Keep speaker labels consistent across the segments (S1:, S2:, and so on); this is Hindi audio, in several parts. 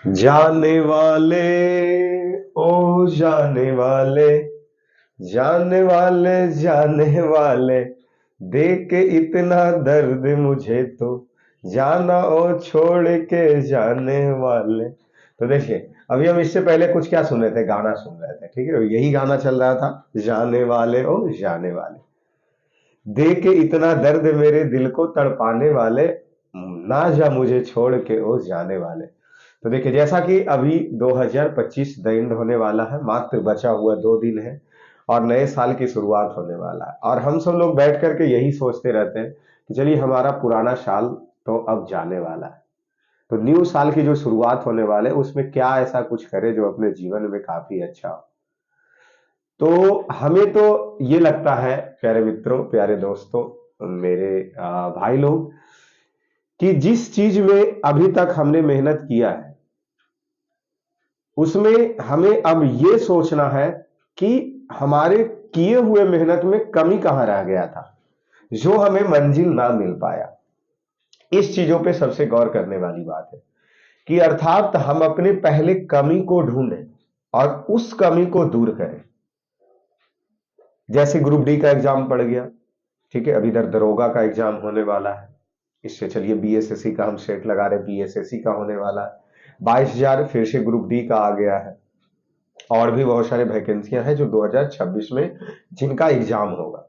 S1: जाने वाले ओ जाने वाले दे के इतना दर्द मुझे तो जाना ओ छोड़ के जाने वाले। तो देखिए, अभी हम इससे पहले कुछ क्या सुन रहे थे, गाना सुन रहे थे, ठीक है, यही गाना चल रहा था, जाने वाले ओ जाने वाले दे के इतना दर्द मेरे दिल को तड़पाने वाले, ना जा मुझे छोड़ के ओ जाने वाले। तो देखिए, जैसा कि अभी 2025 द एंड होने वाला है, मात्र बचा हुआ 2 दिन है और नए साल की शुरुआत होने वाला है, और हम सब लोग बैठ करके यही सोचते रहते हैं कि चलिए हमारा पुराना साल तो अब जाने वाला है, तो न्यू साल की जो शुरुआत होने वाले उसमें क्या ऐसा कुछ करे जो अपने जीवन में काफी अच्छा हो। तो हमें तो ये लगता है, प्यारे मित्रों, प्यारे दोस्तों, मेरे भाई लोग, कि जिस चीज में अभी तक हमने मेहनत किया है उसमें हमें अब ये सोचना है कि हमारे किए हुए मेहनत में कमी कहां रह गया था जो हमें मंजिल ना मिल पाया। इस चीजों पे सबसे गौर करने वाली बात है कि अर्थात हम अपने पहले कमी को ढूंढें और उस कमी को दूर करें। जैसे ग्रुप डी का एग्जाम पड़ गया, ठीक है, अभी इधर दरोगा का एग्जाम होने वाला है, इससे चलिए बीएसएससी का हम सेट लगा रहे, बीएसएससी का होने वाला है, 22,000 फिर से ग्रुप डी का आ गया है, और भी बहुत सारे वैकेंसियां हैं जो 2026 में जिनका एग्जाम होगा।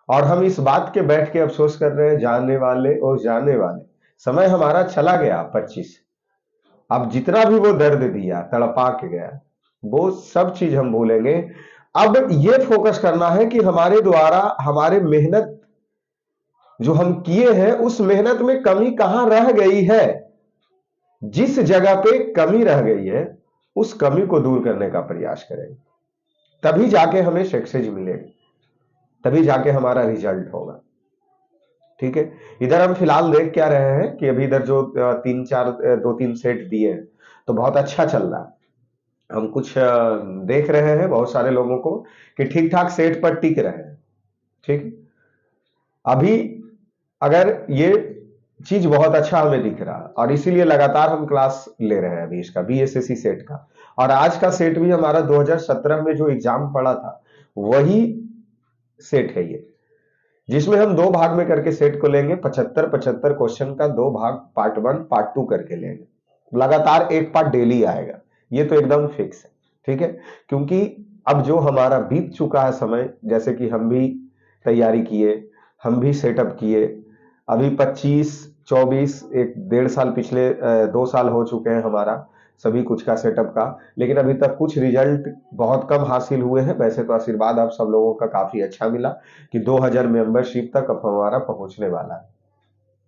S1: और हम इस बात के बैठ के अफसोस कर रहे हैं, जाने वाले और जाने वाले, समय हमारा चला गया 25, अब जितना भी वो दर्द दिया, तड़पा के गया, वो सब चीज हम भूलेंगे। अब ये फोकस करना है कि हमारे द्वारा हमारे मेहनत जो हम किए हैं उस मेहनत में कमी कहां रह गई है, जिस जगह पे कमी रह गई है उस कमी को दूर करने का प्रयास करेंगे, तभी जाके हमें सक्सेस मिलेगी, तभी जाके हमारा रिजल्ट होगा। ठीक है, इधर हम फिलहाल देख क्या रहे हैं कि अभी इधर जो तीन चार 2-3 सेट दिए हैं तो बहुत अच्छा चल रहा है। हम कुछ देख रहे हैं बहुत सारे लोगों को कि ठीक ठाक सेट पर टिक रहे हैं। ठीक, अभी अगर ये चीज बहुत अच्छा हमें दिख रहा है और इसीलिए लगातार हम क्लास ले रहे हैं अभी इसका बीएसएससी सेट का, और आज का सेट भी हमारा 2017 में जो एग्जाम पड़ा था वही सेट है ये, जिसमें हम 2 भाग में करके सेट को लेंगे, 75-75 क्वेश्चन का 2 भाग, पार्ट 1 पार्ट 2 करके लेंगे, लगातार एक पार्ट डेली आएगा, ये तो एकदम फिक्स है। ठीक है, क्योंकि अब जो हमारा बीत चुका है समय, जैसे कि हम भी तैयारी किए, हम भी सेटअप किए, अभी 25-24 एक 1.5 साल पिछले 2 साल हो चुके हैं हमारा सभी कुछ का सेटअप का, लेकिन अभी तक कुछ रिजल्ट बहुत कम हासिल हुए हैं। वैसे तो आशीर्वाद आप सब लोगों का काफी अच्छा मिला कि 2000 मेंबरशिप तक अब हमारा पहुंचने वाला है।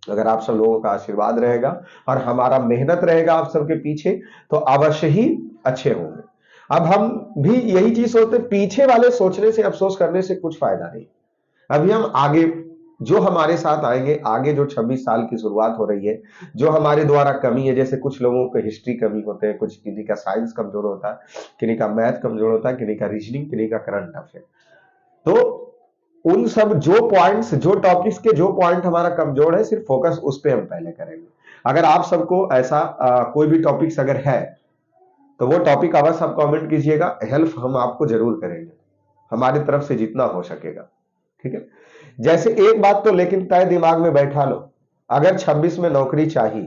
S1: अगर आप सब लोगों का आशीर्वाद रहेगा और हमारा मेहनत रहेगा आप सबके पीछे तो अवश्य ही अच्छे होंगे। अब हम भी यही चीज सोचते, पीछे वाले सोचने से अफसोस करने से कुछ फायदा नहीं। अभी हम आगे जो हमारे साथ आएंगे, आगे जो 26 साल की शुरुआत हो रही है, जो हमारे द्वारा कमी है, जैसे कुछ लोगों को हिस्ट्री कमी होते हैं, कुछ किन्हीं का साइंस कमजोर होता है, किन्हीं का मैथ कमजोर होता है, किन्हीं का रीजनिंग, किन्हीं का करंट अफेयर, तो उन सब जो पॉइंट्स, जो टॉपिक्स के जो पॉइंट हमारा कमजोर है, सिर्फ फोकस उस पर हम पहले करेंगे। अगर आप सबको ऐसा कोई भी टॉपिक्स अगर है तो वो टॉपिक अवश्य आप कमेंट कीजिएगा, हेल्प हम आपको जरूर करेंगे हमारी तरफ से जितना हो सकेगा। ठीक है, जैसे एक बात तो लेकिन तय दिमाग में बैठा लो, अगर 26 में नौकरी चाहिए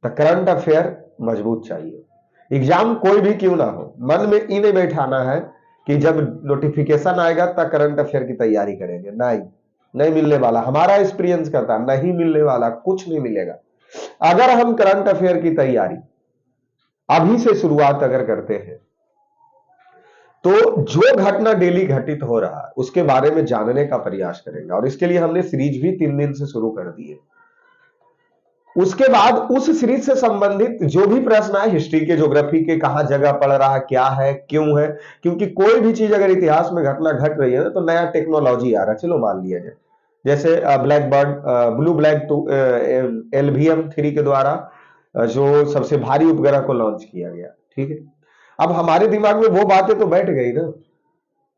S1: तो करंट अफेयर मजबूत चाहिए। एग्जाम कोई भी क्यों ना हो, मन में ये नहीं बैठाना है कि जब नोटिफिकेशन आएगा तब करंट अफेयर की तैयारी करेंगे, नहीं, नहीं मिलने वाला, हमारा एक्सपीरियंस कहता है नहीं मिलने वाला, कुछ नहीं मिलेगा। अगर हम करंट अफेयर की तैयारी अभी से शुरुआत अगर करते हैं तो जो घटना डेली घटित हो रहा है उसके बारे में जानने का प्रयास करेंगे, और इसके लिए हमने सीरीज भी 3 दिन से शुरू कर दी है। उसके बाद उस सीरीज से संबंधित जो भी प्रश्न आए, हिस्ट्री के, ज्योग्राफी के, कहां जगह पड़ रहा है, क्या है, क्यों है, क्योंकि कोई भी चीज अगर इतिहास में घटना घट रही है ना तो नया टेक्नोलॉजी आ रहा है। चलो मान लिया जाए, जैसे black bird, blue black LVM-3 के द्वारा जो सबसे भारी उपग्रह को लॉन्च किया गया। ठीक है, अब हमारे दिमाग में वो बातें तो बैठ गई ना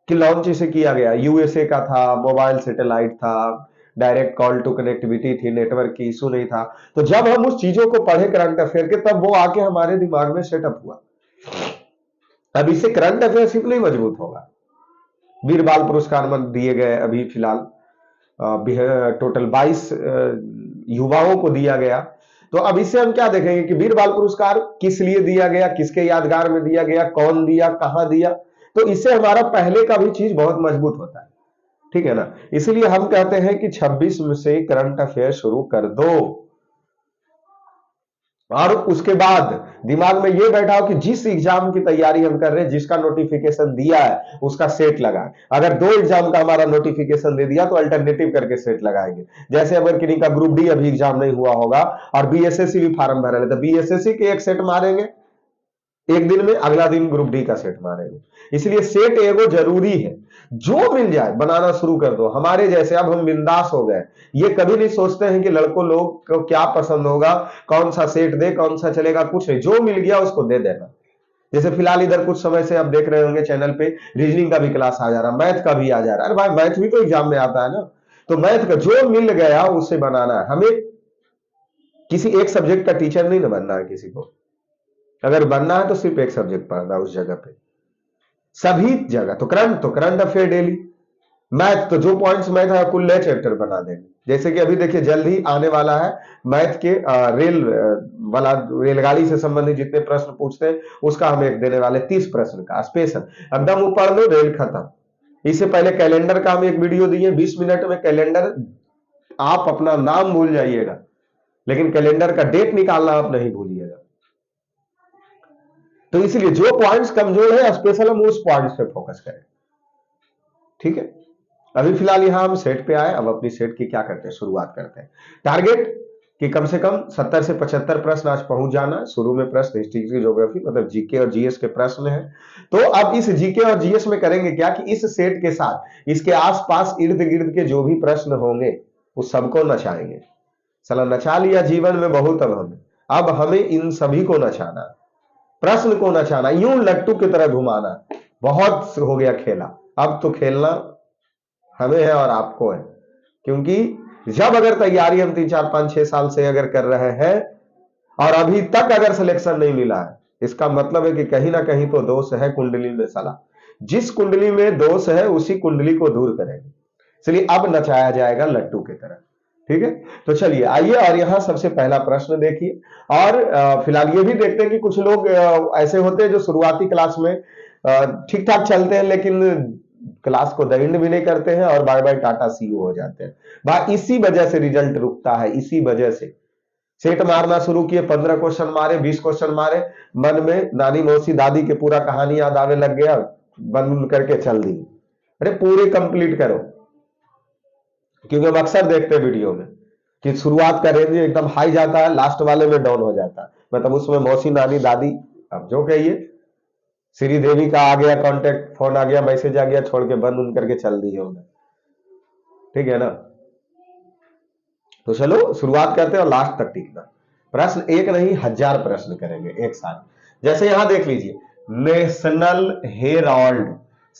S1: कि लॉन्च इसे किया गया, यूएसए का था, मोबाइल सैटेलाइट था, डायरेक्ट कॉल टू कनेक्टिविटी थी, नेटवर्क की इशू नहीं था। तो जब हम उस चीजों को पढ़े करंट अफेयर के, तब वो आके हमारे दिमाग में सेटअप हुआ। अब इससे करंट अफेयरशिप नहीं मजबूत होगा। वीर बाल पुरस्कार मन दिए गए अभी फिलहाल, टोटल 22 युवाओं को दिया गया। तो अब इससे हम क्या देखेंगे कि वीर बाल पुरस्कार किस लिए दिया गया, किसके यादगार में दिया गया, कौन दिया, कहां दिया। तो इससे हमारा पहले का भी चीज बहुत मजबूत होता है, ठीक है ना। इसलिए हम कहते हैं कि 26 में से करंट अफेयर शुरू कर दो, और उसके बाद दिमाग में ये बैठा हो कि जिस एग्जाम की तैयारी हम कर रहे हैं, जिसका नोटिफिकेशन दिया है उसका सेट लगाए। अगर 2 एग्जाम का हमारा नोटिफिकेशन दे दिया तो अल्टरनेटिव करके सेट लगाएंगे। जैसे अगर किन्हीं का ग्रुप डी अभी एग्जाम नहीं हुआ होगा और बीएसएससी भी फार्म भरा है, तो बीएसएससी के एक सेट मारेंगे एक दिन में, अगला दिन ग्रुप डी का सेट मारेंगे। इसलिए सेट एगो जरूरी है, जो मिल जाए बनाना शुरू कर दो। हमारे जैसे अब हम बिंदास हो गए, ये कभी नहीं सोचते हैं कि लड़कों लोग को क्या पसंद होगा, कौन सा सेट दे, कौन सा चलेगा, कुछ नहीं, जो मिल गया उसको दे देना। जैसे फिलहाल इधर कुछ समय से आप देख रहे होंगे चैनल पे रीजनिंग का भी क्लास आ जा रहा, मैथ का भी आ जा रहा है। अरे भाई मैथ भी तो एग्जाम में आता है ना, तो मैथ का जो मिल गया उससे बनाना है। हमें किसी एक सब्जेक्ट का टीचर नहीं ना बनना है किसी को, अगर बनना है तो सिर्फ एक सब्जेक्ट पढ़ना उस जगह पे, सभी जगह। तो करंट अफेयर डेली, मैथ तो जो पॉइंट्स मैथ है कुल नए चैप्टर बना देंगे। जैसे कि अभी देखिए जल्द ही आने वाला है मैथ के रेल वाला, रेलगाड़ी से संबंधित जितने प्रश्न पूछते हैं उसका हम एक देने वाले 30 प्रश्न का स्पेशल, एकदम ऊपर लो रेल खत्म। इससे पहले कैलेंडर का हम एक वीडियो दिए 20 मिनट में कैलेंडर, आप अपना नाम भूल जाइएगा लेकिन कैलेंडर का डेट निकालना आप नहीं भूलिएगा। तो इसलिए जो पॉइंट्स कमजोर है स्पेशल हम उस पॉइंट्स पे फोकस करें, ठीक है। अभी फिलहाल यहां हम सेट पे आए, अब अपनी सेट की क्या करते हैं, शुरुआत करते हैं। टारगेट कि कम से कम 70 से 75 प्रश्न आज पहुंच जाना। शुरू में प्रश्न हिस्ट्री की, ज्योग्राफी मतलब जीके और जीएस के प्रश्न है। तो अब इस जीके और जीएस में करेंगे क्या कि इस सेट के साथ इसके आसपास इर्द गिर्द के जो भी प्रश्न होंगे उस सबको नचाएंगे। चला नचा लिया जीवन में बहुत, अब हमें इन सभी को नचाना, प्रश्न को नचाना, यूं लट्टू की तरह घुमाना। बहुत हो गया खेला, अब तो खेलना हमें है और आपको है। क्योंकि जब अगर तैयारी हम 3 4 5 6 साल से अगर कर रहे हैं और अभी तक अगर सिलेक्शन नहीं मिला है, इसका मतलब है कि कहीं ना कहीं तो दोष है कुंडली में। साला जिस कुंडली में दोष है उसी कुंडली को दूर करेंगे। इसलिए अब नचाया जाएगा लट्टू की तरह, ठीक है। तो चलिए आइए, और यहां सबसे पहला प्रश्न देखिए। और फिलहाल ये भी देखते हैं कि कुछ लोग ऐसे होते हैं जो शुरुआती क्लास में ठीक ठाक चलते हैं लेकिन क्लास को दंड भी नहीं करते हैं और बाय बाय टाटा सीओ हो जाते हैं। भाई इसी वजह से रिजल्ट रुकता है, इसी वजह से। सेट मारना शुरू किए, 15 क्वेश्चन मारे, 20 क्वेश्चन मारे, मन में नानी मौसी दादी के पूरा कहानी याद आने लग गया, बंद करके चल दी। अरे पूरे कंप्लीट करो, क्योंकि हम अक्सर देखते हैं वीडियो में कि शुरुआत का रेंज एकदम हाई जाता है, लास्ट वाले में डाउन हो जाता है। मतलब उसमें मौसी नानी दादी, अब जो कहिए, श्री देवी का आ गया कांटेक्ट, फोन आ गया, मैसेज आ गया, छोड़ के बंद उन करके चल दिए उन्हें, ठीक है ना। तो चलो शुरुआत करते हैं और लास्ट तक टिकना। प्रश्न एक नहीं 1000 प्रश्न करेंगे एक साथ। जैसे यहां देख लीजिए, नेशनल हेराल्ड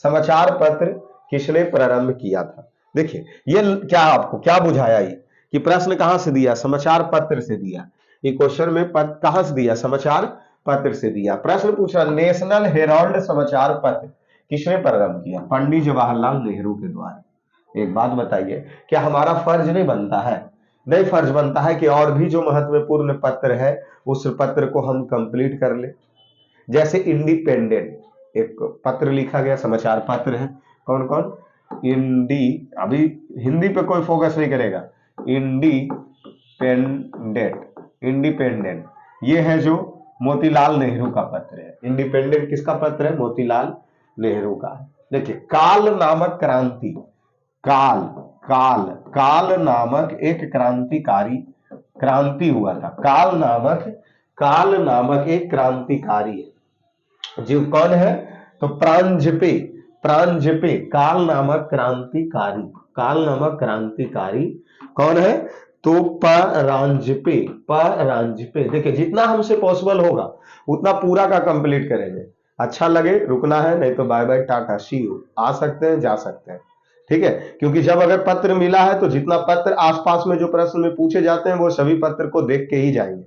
S1: समाचार पत्र किसने प्रारंभ किया था। देखिए ये क्या आपको क्या बुझाया ये कि प्रश्न कहां से दिया, समाचार पत्र से दिया। ये क्वेश्चन में कहां से दिया, समाचार पत्र से दिया। प्रश्न पूछा नेशनल हेराल्ड समाचार पत्र किसने प्रारंभ किया, पंडित जवाहरलाल नेहरू के द्वारा। एक बात बताइए, क्या हमारा फर्ज नहीं बनता है, नहीं फर्ज बनता है कि और भी जो महत्वपूर्ण पत्र है उस पत्र को हम कंप्लीट कर ले। जैसे इंडिपेंडेंट एक पत्र लिखा गया, समाचार पत्र है, कौन कौन, अभी हिंदी पे कोई फोकस नहीं करेगा, इंडिपेंडेंट ये है जो मोतीलाल नेहरू का पत्र है। इंडिपेंडेंट किसका पत्र है, मोतीलाल नेहरू का है। देखिए काल नामक क्रांति, काल काल काल नामक एक क्रांतिकारी, क्रांति हुआ था। काल नामक एक क्रांतिकारी है, जो कौन है, तो प्रांजपे काल नामक क्रांतिकारी कौन है, तो परांजपे। देखिए जितना हमसे पॉसिबल होगा उतना पूरा का कंप्लीट करेंगे। अच्छा लगे रुकना है, नहीं तो बाय बाय टाटा सी यू। आ सकते हैं जा सकते हैं, ठीक है, क्योंकि जब अगर पत्र मिला है तो जितना पत्र आसपास में जो प्रश्न में पूछे जाते हैं वो सभी पत्र को देख के ही जाएंगे।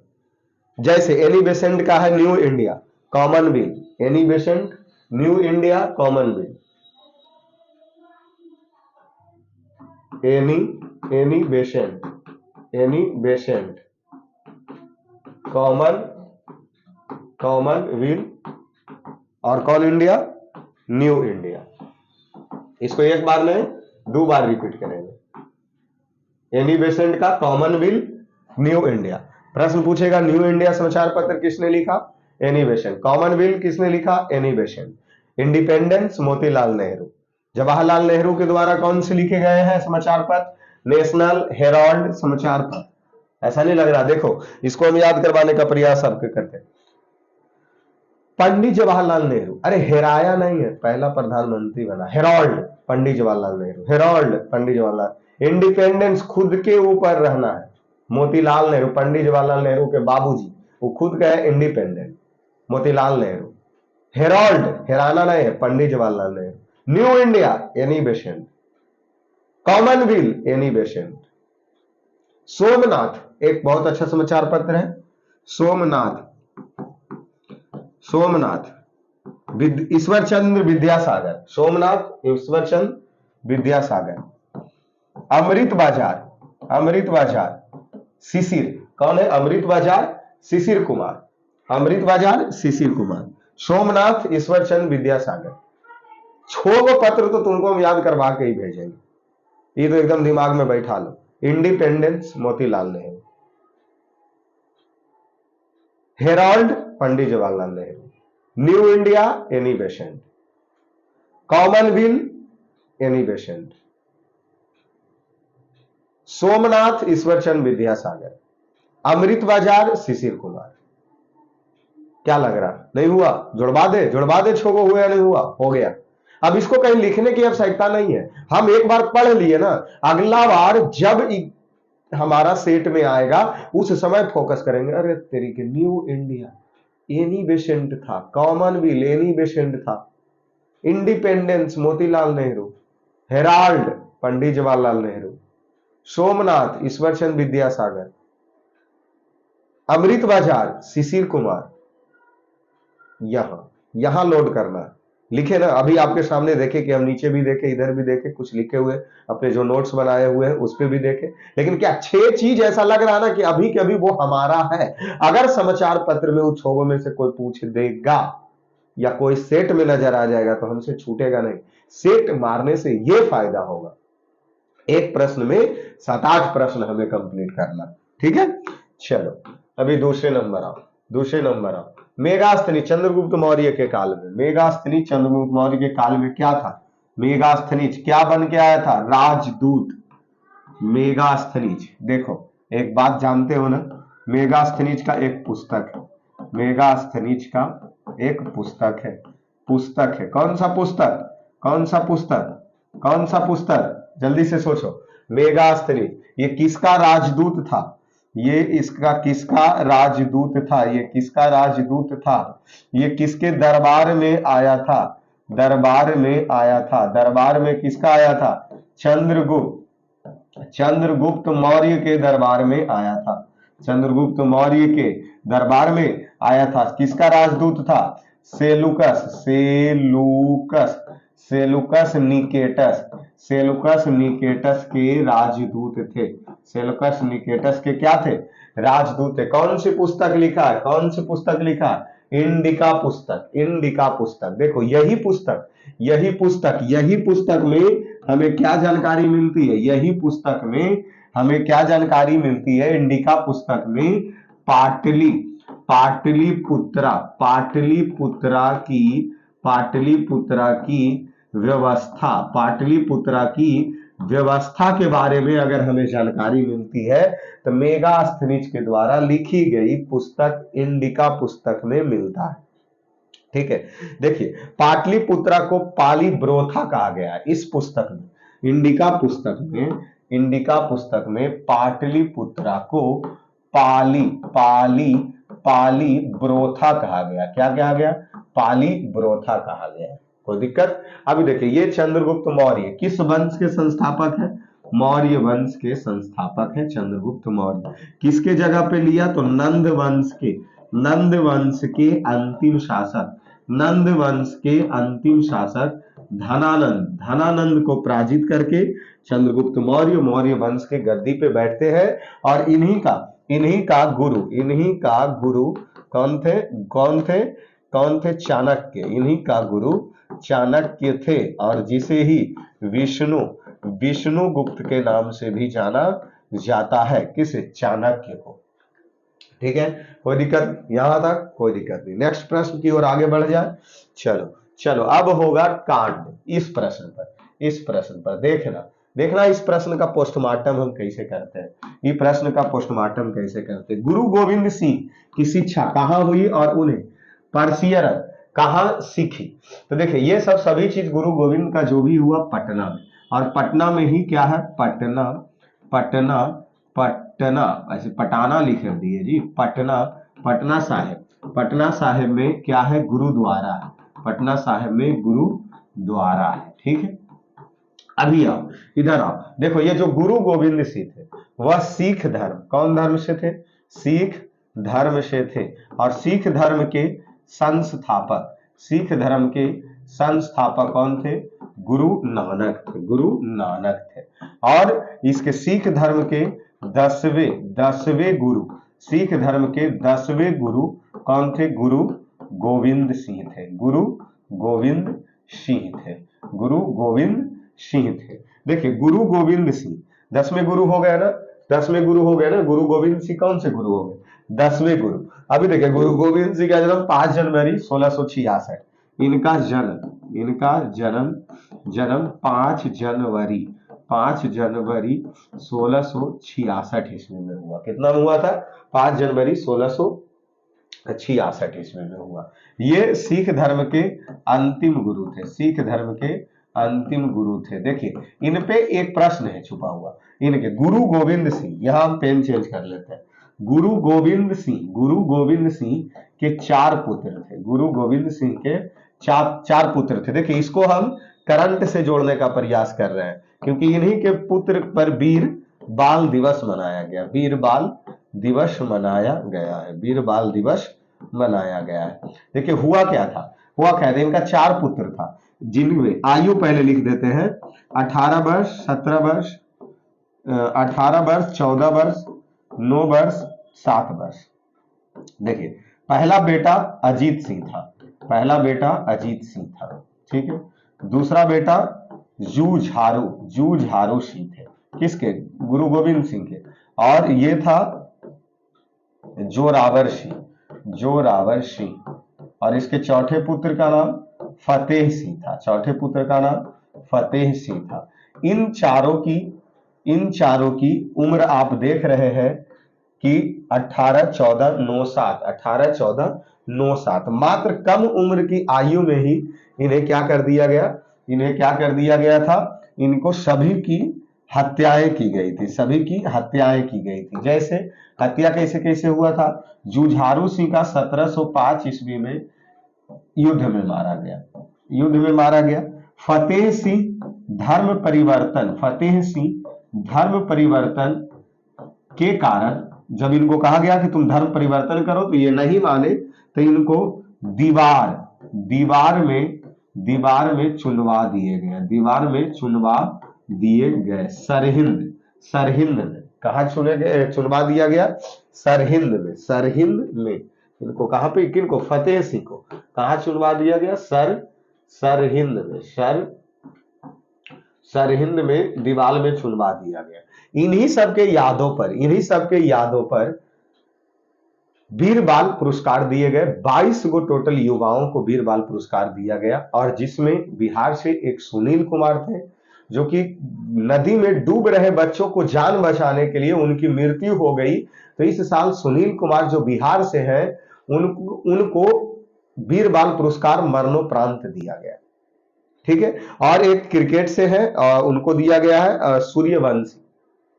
S1: जैसे एनी बेसेंट का है new India Commonwealth, Annie Besant new India Commonwealth, Annie Besant Commonwealth और कौन इंडिया, न्यू इंडिया। इसको एक बार नहीं 2 बार रिपीट करेंगे। एनी बेसेंट का कॉमनवेल्थ न्यू इंडिया। प्रश्न पूछेगा न्यू इंडिया समाचार पत्र किसने लिखा, एनी बेसेंट। कॉमनवेल्थ किसने लिखा, Annie Besant. Independence Motilal Nehru. Jawaharlal Nehru के द्वारा कौन से लिखे गए हैं समाचार पत्र, नेशनल हेराल्ड समाचार पत्र। ऐसा नहीं लग रहा, देखो इसको हम याद करवाने का प्रयास आपके करते हैं। पंडित जवाहरलाल नेहरू, अरे हेराया नहीं है, पहला प्रधानमंत्री बना, Herald Pandit Jawaharlal Nehru, Herald Pandit Jawaharlal. Independence खुद के ऊपर रहना है, मोतीलाल नेहरू, पंडित जवाहरलाल नेहरू के बाबूजी, वो खुद का है इंडिपेंडेंट, मोतीलाल नेहरू। हेराल्ड हेराना नहीं है, Pandit Jawaharlal Nehru. New India Annie Besant, Commonwealth Annie Besant. Somnath एक बहुत अच्छा समाचार पत्र है, सोमनाथ ईश्वर चंद्र विद्यासागर, सोमनाथ ईश्वर चंद्र विद्यासागर। अमृत बाजार शिशिर, कौन है, अमृत बाजार शिशिर कुमार, अमृत बाजार शिशिर कुमार। सोमनाथ ईश्वर चंद्र विद्यासागर। 6 पत्र तो तुमको हम याद करवा के ही भेजेंगे, ये तो एकदम दिमाग में बैठा लो। Independence Motilal Nehru, Herald Pandit Jawaharlal Nehru, New India Annie Besant, Commonwealth Annie Besant, Somnath Ishwarchand Vidyasagar, Amrit Bazar Shishir Kumar. क्या लग रहा, नहीं हुआ, जुड़वा दे छोगो, हुआ या नहीं हुआ, हो गया। अब इसको कहीं लिखने की आवश्यकता नहीं है, हम एक बार पढ़ लिए ना, अगला बार जब हमारा सेट में आएगा उस समय फोकस करेंगे। अरे तेरी के न्यू इंडिया एनी बेसेंट था, कॉमनवेल्थ एनी बेसेंट था, इंडिपेंडेंस मोतीलाल नेहरू, हेराल्ड पंडित जवाहरलाल नेहरू, सोमनाथ ईश्वरचंद विद्यासागर, अमृत बाजार शिशिर कुमार। यहां लोड करना, लिखे ना, अभी आपके सामने देखे कि हम नीचे भी देखे, इधर भी देखे, कुछ लिखे हुए अपने जो नोट्स बनाए हुए हैं उस पर भी देखे, लेकिन क्या 6 चीज ऐसा लग रहा ना कि अभी के अभी वो हमारा है। अगर समाचार पत्र में उन 6 में से कोई पूछ देगा या कोई सेट में नजर आ जाएगा तो हमसे छूटेगा नहीं। सेट मारने से ये फायदा होगा, एक प्रश्न में 7-8 प्रश्न हमें कंप्लीट करना, ठीक है। चलो अभी दूसरे नंबर आओ। मेगास्थनी चंद्रगुप्त मौर्य के काल में, मेगास्थनी चंद्रगुप्त मौर्य के काल में क्या था, मेगास्थनीज क्या बन के आया था, राजदूत। मेगास्थनीज, देखो एक बात जानते हो ना, मेगास्थनीज का एक पुस्तक है, मेगास्थनीज का एक पुस्तक है, कौन सा पुस्तक, जल्दी से सोचो। मेगास्थनीज ये किसका राजदूत था, ये इसका किसका राजदूत था, ये किसके दरबार में आया था, दरबार में किसका आया था, चंद्रगुप्त मौर्य के दरबार में आया था, चंद्रगुप्त मौर्य के दरबार में आया था। किसका राजदूत था, सेलुकस निकेटस के राजदूत थे, सेलुकस निकेटस के क्या थे, राजदूत थे। कौन सी पुस्तक लिखा, इंडिका पुस्तक। देखो यही पुस्तक में हमें क्या जानकारी मिलती है, इंडिका पुस्तक में पाटलिपुत्रा की व्यवस्था के बारे में अगर हमें जानकारी मिलती है तो मेगास्थनीज के द्वारा लिखी गई पुस्तक इंडिका पुस्तक में मिलता है, ठीक है। देखिए पाटलिपुत्रा को पाली ब्रोथा कहा गया है इस पुस्तक में, इंडिका पुस्तक में पाटलिपुत्रा को पाली ब्रोथा कहा गया। क्या कहा गया, पाली ब्रोथा कहा गया। कोई दिक्कत? अभी देखिए ये चंद्रगुप्त मौर्य किस वंश के संस्थापक है? मौर्य वंश के संस्थापक है चंद्रगुप्त मौर्य। किसके जगह पे लिया? तो नंद वंश के, नंद वंश के अंतिम शासक, नंद वंश के अंतिम शासक धनानंद, धनानंद को पराजित करके चंद्रगुप्त मौर्य मौर्य वंश के गद्दी पे बैठते हैं। और इन्हीं का गुरु कौन थे? कौन थे? चाणक्य। इन्हीं का गुरु चाणक्य थे, और जिसे ही विष्णु गुप्त के नाम से भी जाना जाता है। किसे? चाणक्य को। ठीक है, कोई दिक्कत यहां तक? कोई दिक्कत नहीं। नेक्स्ट प्रश्न की ओर आगे बढ़ जाए। चलो अब होगा कांड। इस प्रश्न पर देखना इस प्रश्न का पोस्टमार्टम हम कैसे करते हैं। ये प्रश्न का पोस्टमार्टम कैसे करते हैं? गुरु गोविंद सिंह की शिक्षा कहां हुई और उन्हें परसियर कहां सीखी? तो देखिए ये सभी चीज गुरु गोविंद का जो भी हुआ पटना में, और पटना में ही क्या है? पटना ऐसे पटाना लिख दिए जी, पटना साहिब में क्या है? गुरुद्वारा है। पटना साहिब में गुरुद्वारा है। ठीक है, अभी आओ इधर आओ। देखो ये जो गुरु गोविंद सिंह थे वह सिख धर्म, कौन धर्म से थे? सिख धर्म से थे। और सिख धर्म के संस्थापक कौन थे? गुरु नानक थे। और इसके सिख धर्म के 10वें गुरु, सिख धर्म के 10वें गुरु कौन थे? गुरु गोविंद सिंह थे। देखिए गुरु गोविंद सिंह 10वें गुरु हो गए ना? 10वें गुरु हो गए ना? गुरु गोविंद सिंह कौन से गुरु हो गए? 10वें गुरु। अभी देखिए गुरु गोविंद सिंह का जन्म 5 जनवरी 1666, इनका जन्म 5 जनवरी 1666 ईस्वी में हुआ। कितना में हुआ था? 5 जनवरी 1666 ईस्वी में हुआ। ये सिख धर्म के अंतिम गुरु थे। देखिए इन पे एक प्रश्न है छुपा हुआ, इनके गुरु गोविंद सिंह, यहां हम पेन चेंज कर लेते हैं। गुरु गोविंद सिंह के 4 पुत्र थे। गुरु गोविंद सिंह के 4 पुत्र थे। देखिए इसको हम करंट से जोड़ने का प्रयास कर रहे हैं, क्योंकि इन्हीं के पुत्र पर वीर बाल दिवस मनाया गया है। वीर बाल दिवस मनाया गया है। देखिए हुआ क्या था? इनका 4 पुत्र था, जिनमें आयु पहले लिख देते हैं 18 वर्ष, 17 वर्ष, 18 वर्ष, 14 वर्ष, 9 वर्ष, 7 वर्ष। देखिए पहला बेटा अजीत सिंह था। ठीक है, दूसरा बेटा जूझारू सिंह थे। किसके? गुरु गोविंद सिंह के। और ये था जोरावर सिंह। और इसके चौथे पुत्र का नाम फतेह सिंह था। इन चारों की उम्र आप देख रहे हैं कि 18, 14, 9, 7। मात्र कम उम्र की आयु में ही इन्हें क्या कर दिया गया था? इनको सभी की हत्याएं की गई थी। जैसे हत्या कैसे हुआ था? जूझारू सिंह का 1705 ईस्वी में युद्ध में मारा गया। फतेह सिंह धर्म परिवर्तन के कारण जब इनको कहा गया कि तुम धर्म परिवर्तन करो तो ये नहीं माने, तो इनको दीवार में चुनवा दिए गए। सरहिंद में। कहा चुनवा दिया गया? सरहिंद में। इनको कहां पे? किनको? फतेह सिंह को कहा चुनवा दिया गया? सरहिंद में दीवार में चुनवा दिया गया। इन्हीं सबके यादों पर वीर बाल पुरस्कार दिए गए। 22 गो टोटल युवाओं को वीर बाल पुरस्कार दिया गया, और जिसमें बिहार से एक सुनील कुमार थे, जो कि नदी में डूब रहे बच्चों को जान बचाने के लिए उनकी मृत्यु हो गई। तो इस साल सुनील कुमार जो बिहार से हैं, उनको वीर बाल पुरस्कार मरणोपरांत दिया गया। ठीक है, और एक क्रिकेट से है, उनको दिया गया है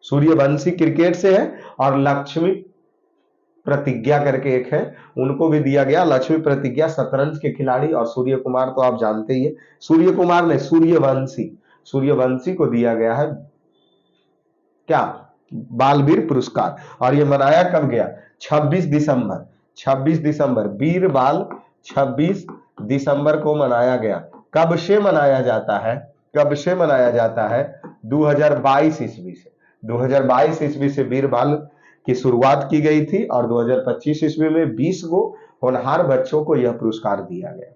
S1: सूर्यवंशी क्रिकेट से है, और प्रतिज्ञा करके एक है, उनको भी दिया गया। लक्ष्मी प्रतिज्ञा शतरंज के खिलाड़ी, और सूर्य कुमार तो आप जानते ही है, सूर्य कुमार ने सूर्यवंशी, सूर्यवंशी को दिया गया है क्या, बालवीर पुरस्कार। और ये मनाया कब गया, 26 दिसंबर, 26 दिसंबर, वीर बाल 26 दिसंबर को मनाया गया। कब से मनाया जाता है, कब से मनाया जाता है, 2022 ईस्वी से, 2022 ईस्वी से वीर बाल की शुरुआत की गई थी, और 2025 ईस्वी में 20 गो होनहार बच्चों को यह पुरस्कार दिया गया।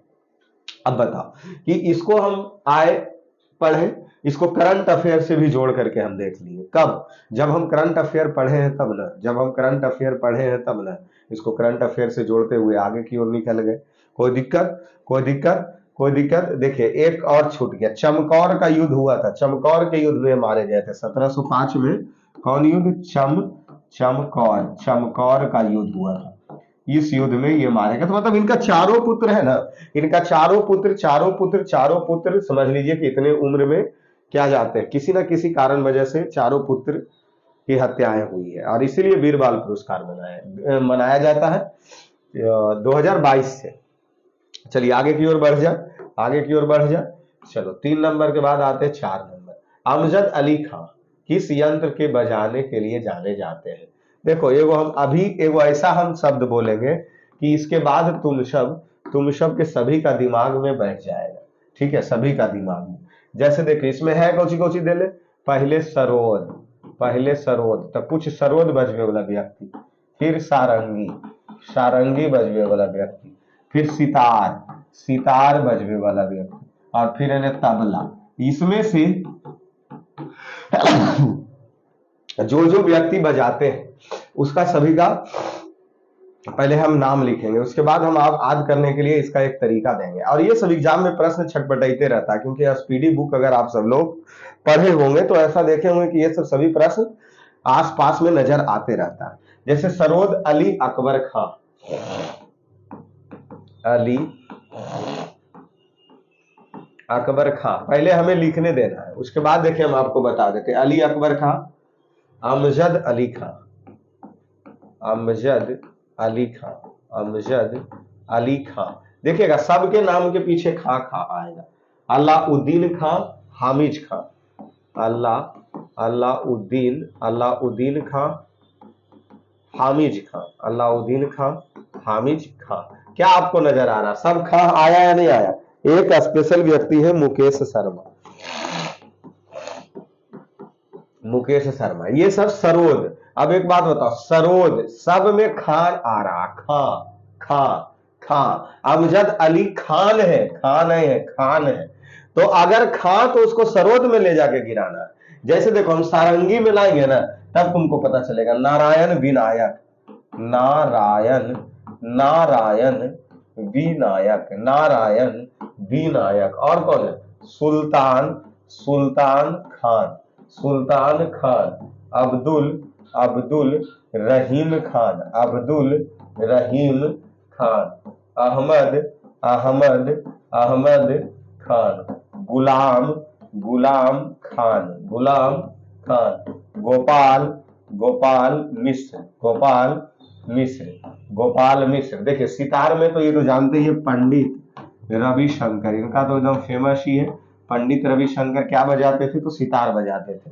S1: अब बताओ कि इसको हम आए पढ़े, इसको करंट अफेयर से भी जोड़ करके हम देख लिए। कब, जब हम करंट अफेयर पढ़े हैं तब ना, जब हम करंट अफेयर पढ़े हैं तब ना, इसको करंट अफेयर से जोड़ते हुए आगे की ओर निकल गए। कोई दिक्कत, कोई दिक्कत, कोई दिक्कत। देखिए एक और छूट गया, चमकौर का युद्ध हुआ था, चमकौर के युद्ध में मारे गए थे 1705 में। कौन युद्ध, चमकौर, चमकौर का युद्ध हुआ था। इस युद्ध में ये मारे गए। तो मतलब इनका चारों पुत्र है ना, इनका चारों पुत्र, चारों पुत्र, चारों पुत्र, समझ लीजिए कि इतने उम्र में क्या जाते हैं, किसी ना किसी कारण वजह से चारों पुत्र की हत्याएं हुई है, और इसीलिए वीर बाल पुरस्कार मनाया जाता है 2022 से। चलिए आगे की ओर बढ़ जा, आगे की ओर बढ़ जा। चलो 3 नंबर के बाद आते हैं 4 नंबर। अमजद अली खां किस यंत्र के बजाने के लिए जाने जाते हैं। देखो एगो हम अभी एगो ऐसा हम शब्द बोलेंगे कि इसके बाद तुम सब के सभी का दिमाग में बैठ जाएगा, ठीक है, सभी का दिमाग में। जैसे देखो इसमें है कौची कौची दे ले, पहले सरोद, पहले सरोद, तो कुछ सरोद बजवे वाला व्यक्ति, फिर सारंगी, सारंगी बजवे वाला व्यक्ति, फिर सितार, सितार बजवे वाला व्यक्ति, और फिर है तबला। इसमें से जो जो व्यक्ति बजाते हैं उसका सभी का पहले हम नाम लिखेंगे, उसके बाद हम आप याद करने के लिए इसका एक तरीका देंगे। और ये सब एग्जाम में प्रश्न छटपटाते रहता है, क्योंकि स्पीडी बुक अगर आप सब लोग पढ़े होंगे तो ऐसा देखे होंगे कि ये सब सभी प्रश्न आसपास में नजर आते रहता है। जैसे सरोद अली अकबर खां, अली अकबर खां पहले हमें लिखने देना है, उसके बाद देखिए हम आपको बता देते हैं। अली अकबर खां, अमजद अली खां, अमजद अली खां, अमजद अली खां। देखिएगा सबके नाम के पीछे खां खां आएगा। अलाउद्दीन खां, हामिद खां, अलाउद्दीन खां, हामिद खां, अलाउद्दीन खां, हामिद खां। क्या आपको नजर आ रहा, सब खां आया या नहीं आया। एक स्पेशल व्यक्ति है मुकेश शर्मा, मुकेश शर्मा, ये सब सरोद। अब एक बात बताओ, सरोद सब में खान आ रहा, खां खां खां। अमजद अली खान है, खान नहीं है, खान है। तो अगर खां तो उसको सरोद में ले जाके गिराना है। जैसे देखो हम सारंगी में लाएंगे ना, तब तुमको पता चलेगा। नारायण विनायक, नारायण, नारायण विनायक, नारायण विनायक। और कौन है, सुल्तान, सुल्तान खान, सुल्तान खान, अब्दुल, अब्दुल रहीम खान, अब्दुल रहीम खान, अहमद, अहमद, अहमद खान, गुलाम, गुलाम खान, गुलाम खान, गोपाल, गोपाल मिश्र, गोपाल मिश्र, गोपाल मिश्र। देखिए सितार में तो ये तो जानते ही पंडित रविशंकर, इनका तो एकदम फेमस ही है। पंडित रविशंकर क्या बजाते थे, तो सितार बजाते थे।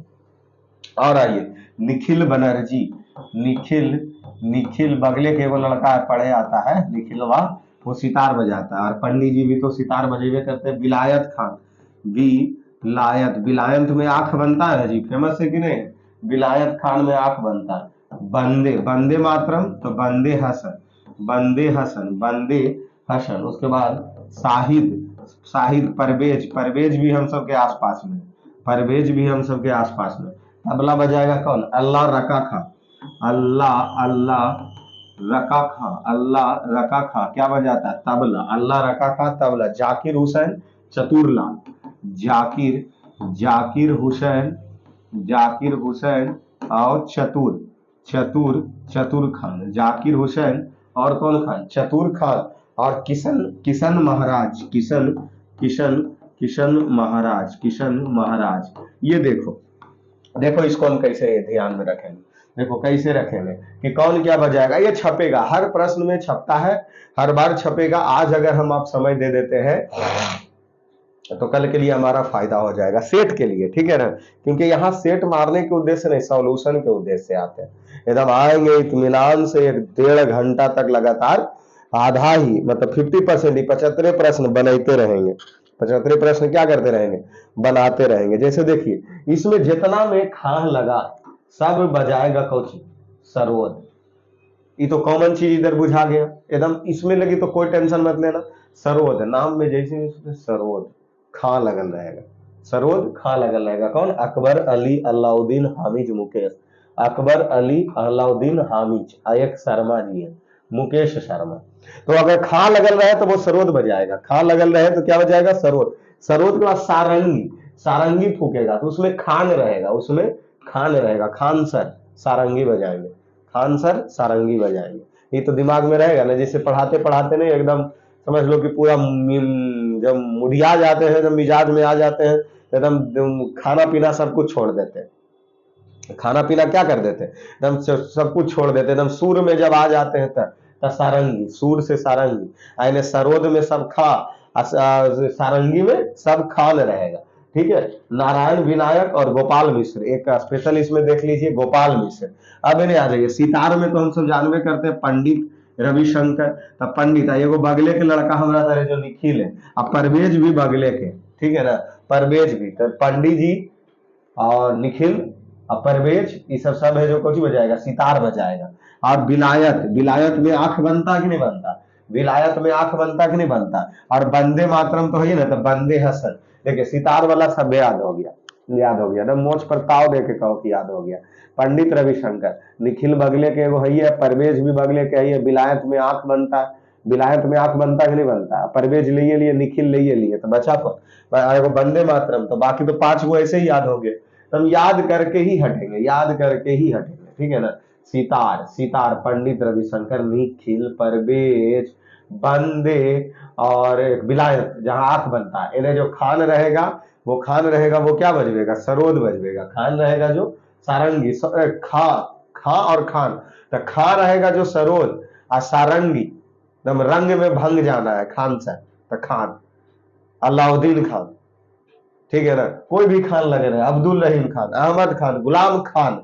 S1: और आइए निखिल बनर्जी, निखिल, निखिल बगले के वो लड़का पढ़े आता है निखिलवा, वो सितार बजाता है। और पंडित जी भी तो सितार बजेबे करते हैं। विलायत खान, विलायत, विलायत में आंख बनता है जी, फेमस है कि नहीं, विलायत खान में आंख बनता है। बंदे, बंदे मातरम तो बंदे हसन, बंदे हसन, बंदे हसन। उसके बाद शाहिद, शाहिद, परवेज, परवेज भी हम सबके आसपास में, परवेज भी हम सबके आसपास में। तबला बजाएगा कौन, अल्लाह रका खां, अल्लाह, अल्लाह रका खां, अल्लाह रका खां क्या बजाता है, तबला, अल्लाह रका खां तबला। जाकिर हुसैन चतुरलाल, जाकिर, जाकिर हुसैन, जाकिर हुसैन और चतुर, चतुर, चतुर खान, जाकिर हुसैन और कौन खान, चतुर खान। और किशन, किशन महाराज, किशन, किशन, किशन महाराज, किशन महाराज। ये देखो, देखो इसको हम कैसे ध्यान में रखेंगे। देखो कैसे रखेंगे कि कौन क्या बजाएगा, ये छपेगा, हर प्रश्न में छपता है, हर बार छपेगा। आज अगर हम आप समय दे देते हैं तो कल के लिए हमारा फायदा हो जाएगा, सेट के लिए, ठीक है ना। क्योंकि यहाँ सेट मारने के उद्देश्य नहीं, सॉल्यूशन के उद्देश्य से आते हैं। एकदम आएंगे इत्मीनान से 1.5 घंटा तक लगातार, आधा ही मतलब 50% ही 75 प्रश्न बनाते रहेंगे। 75 प्रश्न क्या करते रहेंगे, बनाते रहेंगे। जैसे देखिए इसमें जितना में खां लगा सब बजाएगा कौची, सरोद। ये तो कॉमन चीज इधर बुझा गया एकदम, इसमें लगी तो कोई टेंशन मत लेना। सरोद नाम में जैसे इसमें सरोद खां लगल रहेगा, सरोद खां लगल रहेगा। कौन, अकबर अली अलाउद्दीन हामिद मुकेश, अकबर अली अलाउद्दीन हामिद, एक शर्मा जी है, मुकेश शर्मा। तो अगर खां लगल रहे तो वो सरोद बजाएगा, खां लगल रहे तो क्या बजाएगा, सरोद। सरोद के बाद सारंगी, सारंगी फूकेगा तो उसमें खान रहेगा, उसमें खान रहेगा, खान सर सारंगी बजाएंगे, खान सर सारंगी बजाएंगे। ये तो दिमाग में रहेगा ना, जैसे पढ़ाते पढ़ाते नहीं एकदम समझ लो कि पूरा जब मुड़िया जाते हैं, जब मिजाज में आ जाते हैं, एकदम खाना पीना सब कुछ छोड़ देते हैं। खाना पीना क्या कर देते हैं, एकदम सब कुछ छोड़ देते हैं, एकदम सूर में जब आ जाते हैं तब सारंगी, सूर से सारंगी आने, सरोद में सब खा, सारंगी में सब खान रहेगा। ठीक है, नारायण विनायक और गोपाल मिश्र, एक स्पेशल इसमें देख लीजिए, गोपाल मिश्र। अब इन्हें आ जाइए, सितार में तो हम सब जानबे करते हैं पंडित रविशंकर, तब पंडित एगो बगले के लड़का हमारा तरह जो निखिल है, अब परवेज भी बगले के, ठीक है ना, परवेज भी, तो पंडित जी और निखिल और परवेज, ये सब है जो कुछ बजाएगा, सितार बजाएगा। और विलायत, विलायत में आंख बनता कि नहीं बनता, विलायत में आंख बनता कि नहीं बनता। और बंदे मातरम तो है ना, तो बंदे हसन। देखिए सितार वाला सब याद हो गया, याद हो गया ना, मोच पर ताव दे के कहो कि याद हो गया। पंडित रविशंकर, निखिल बगले के वो है, परवेज भी बगले के है, विलायत में आंख बनता है, विलायत में आंख बनता कि नहीं बनता, परवेज लिए लिए, निखिल लिए लिए, तो बचा को बंदे मातरम, तो बाकी तो 5 वो ऐसे ही याद हो गए। तो हम याद करके ही हटेंगे, याद करके ही हटेंगे, ठीक है ना। सितार, सितार पंडित रविशंकर, निखिल, परवेज, बंदे और विलायत, जहां आंख बनता है, इन्हें जो खान रहेगा, वो खान रहेगा, वो क्या बजवेगा, सरोद बजवेगा। खान रहेगा जो सारंगी, खा, खा और खान, तो खा रहेगा जो सरोद, और सारंगी एकदम रंग में भंग जाना है खान से, तो खान, अलाउद्दीन खान, ठीक है ना, कोई भी खान लगे रहे, अब्दुल रहीम खान, अहमद खान, गुलाम खान,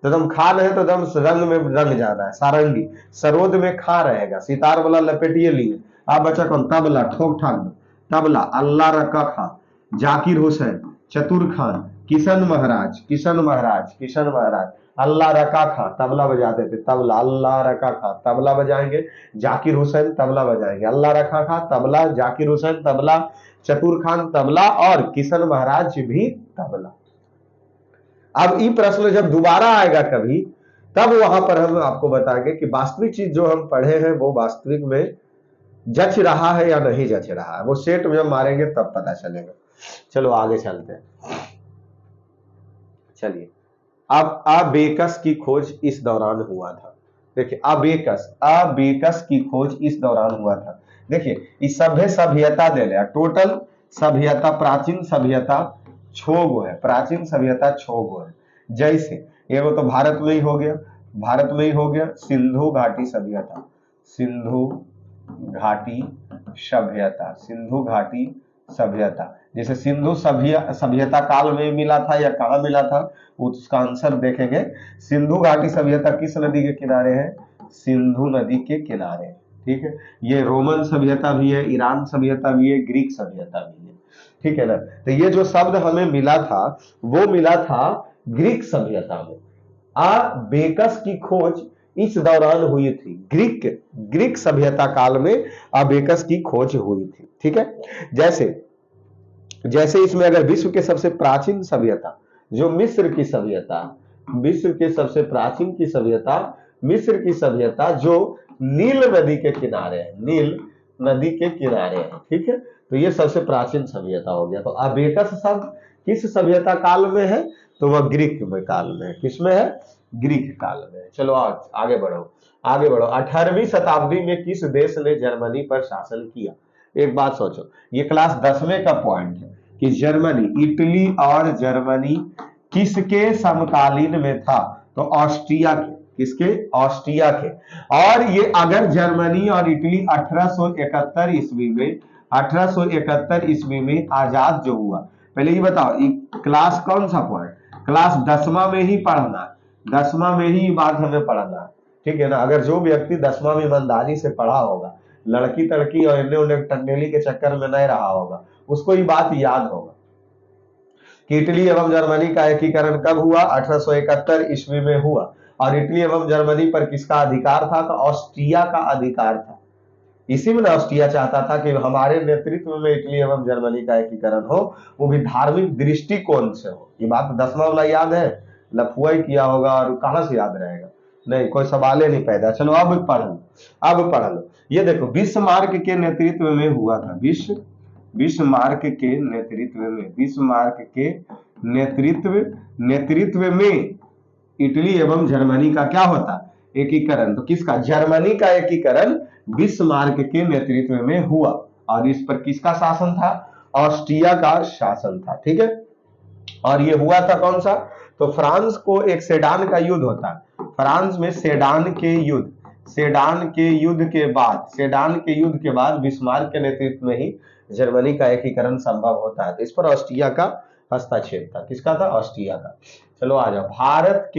S1: तो दम खान है तो दम रंग में रंग जाना है, सारंगी, सरोद में खा रहेगा, सितार वाला लपेटिए लिए। आप बच्चा कौन, तबला, ठोक ठाक दो, तबला, अल्लाह रका खां, जाकिर हुसैन, चतुर खान, किशन महाराज, किशन महाराज, किशन महाराज, अल्लाह रका खां तबला बजाते थे, तबला, अल्लाह रका खां तबला बजाएंगे, जाकिर हुसैन तबला बजाएंगे, अल्लाह रखा खां तबला, जाकिर हुसैन तबला, चतुर खान तबला और किशन महाराज भी तबला। अब ये प्रश्न जब दोबारा आएगा कभी, तब वहां पर हम आपको बताएंगे कि वास्तविक चीज जो हम पढ़े हैं वो वास्तविक में जच रहा है या नहीं जच रहा है, वो सेट में जब मारेंगे तब पता चलेगा। चलो आगे चलते हैं। चलिए, अब अबेकस की खोज इस दौरान हुआ था। देखिए अबेकस, अबेकस की खोज इस दौरान हुआ था। देखिए इस सभ्य सभ्यता दे लिया, टोटल सभ्यता, प्राचीन सभ्यता 6 गो है, प्राचीन सभ्यता 6 गो है। जैसे एगो तो भारत में ही हो गया, भारत में ही हो गया सिंधु घाटी सभ्यता, सिंधु घाटी सभ्यता, सिंधु घाटी सभ्यता। जैसे सिंधु सभ्यता काल में मिला था या कहाँ मिला था, उसका आंसर देखेंगे। सिंधु घाटी सभ्यता किस नदी के किनारे है, सिंधु नदी के किनारे, ठीक है। ये रोमन सभ्यता भी है, ईरान सभ्यता भी है, ग्रीक सभ्यता भी है, ठीक है ना। तो ये जो शब्द हमें मिला था वो मिला था ग्रीक सभ्यता में। अबेकस की खोज इस दौरान हुई थी, ग्रीक ग्रीक सभ्यता काल में अबेकस की खोज हुई थी, ठीक है। जैसे जैसे इसमें अगर विश्व के सबसे प्राचीन सभ्यता जो मिस्र की सभ्यता, विश्व के सबसे प्राचीन की सभ्यता मिस्र की सभ्यता जो नील नदी के किनारे है, नील नदी के किनारे है, ठीक है। तो ये सबसे प्राचीन सभ्यता हो गया। तो अबेकस शब्द किस सभ्यता काल में है, तो वह ग्रीक में काल में है। किसमें है, ग्रीक काल में है। चलो आगे बढ़ो, आगे बढ़ो। 18वीं शताब्दी में किस देश ने जर्मनी पर शासन किया। एक बात सोचो, ये क्लास 10वें का पॉइंट है कि जर्मनी, इटली और जर्मनी किसके समकालीन में था। तो ऑस्ट्रिया के, किसके? ऑस्ट्रिया के। और ये अगर जर्मनी और इटली 1871 ईस्वी में 1871 ईस्वी में आजाद जो हुआ, पहले ये बताओ क्लास कौन सा पढ़े? क्लास 10वां में ही पढ़ना, 10वां में ही बात हमें पढ़ना, ठीक है ना। अगर जो व्यक्ति 10वां में ईमानदारी से पढ़ा होगा, लड़की तड़की और इन्हें उन्हें टंडेली के चक्कर में नहीं रहा होगा, उसको ये बात याद होगा कि इटली एवं जर्मनी का एकीकरण कब हुआ? 1871 ईस्वी में हुआ। और इटली एवं जर्मनी पर किसका अधिकार था? तो ऑस्ट्रिया का अधिकार था। इसी में ऑस्ट्रिया चाहता था कि हमारे नेतृत्व में इटली एवं जर्मनी का एकीकरण हो, वो भी धार्मिक दृष्टिकोण से हो। ये बात 10वां वाला याद है? लफुआ ही किया होगा और कहां से याद रहेगा? नहीं, कोई सवाल ही नहीं पैदा। चलो अब पढ़ लो, अब पढ़ लो। ये देखो, बिस्मार्क के नेतृत्व में हुआ था, बिस्मार्क के नेतृत्व में, बिस्मार्क के नेतृत्व में इटली एवं जर्मनी का क्या होता? एकीकरण। तो किसका? जर्मनी का एकीकरण बिस्मार्क के नेतृत्व में हुआ। और इस पर किसका शासन था? ऑस्ट्रिया का शासन था, ठीक है। और ये हुआ था कौन सा? तो फ्रांस को एक सेडान का युद्ध होता है, फ्रांस में सेडान के युद्ध के बाद बिस्मार्क के नेतृत्व में ही जर्मनी का एकीकरण संभव होता है। तो इस पर ऑस्ट्रिया का हस्तक्षेप था। किसका था? ऑस्ट्रिया का। चलो आ जाओ, भारत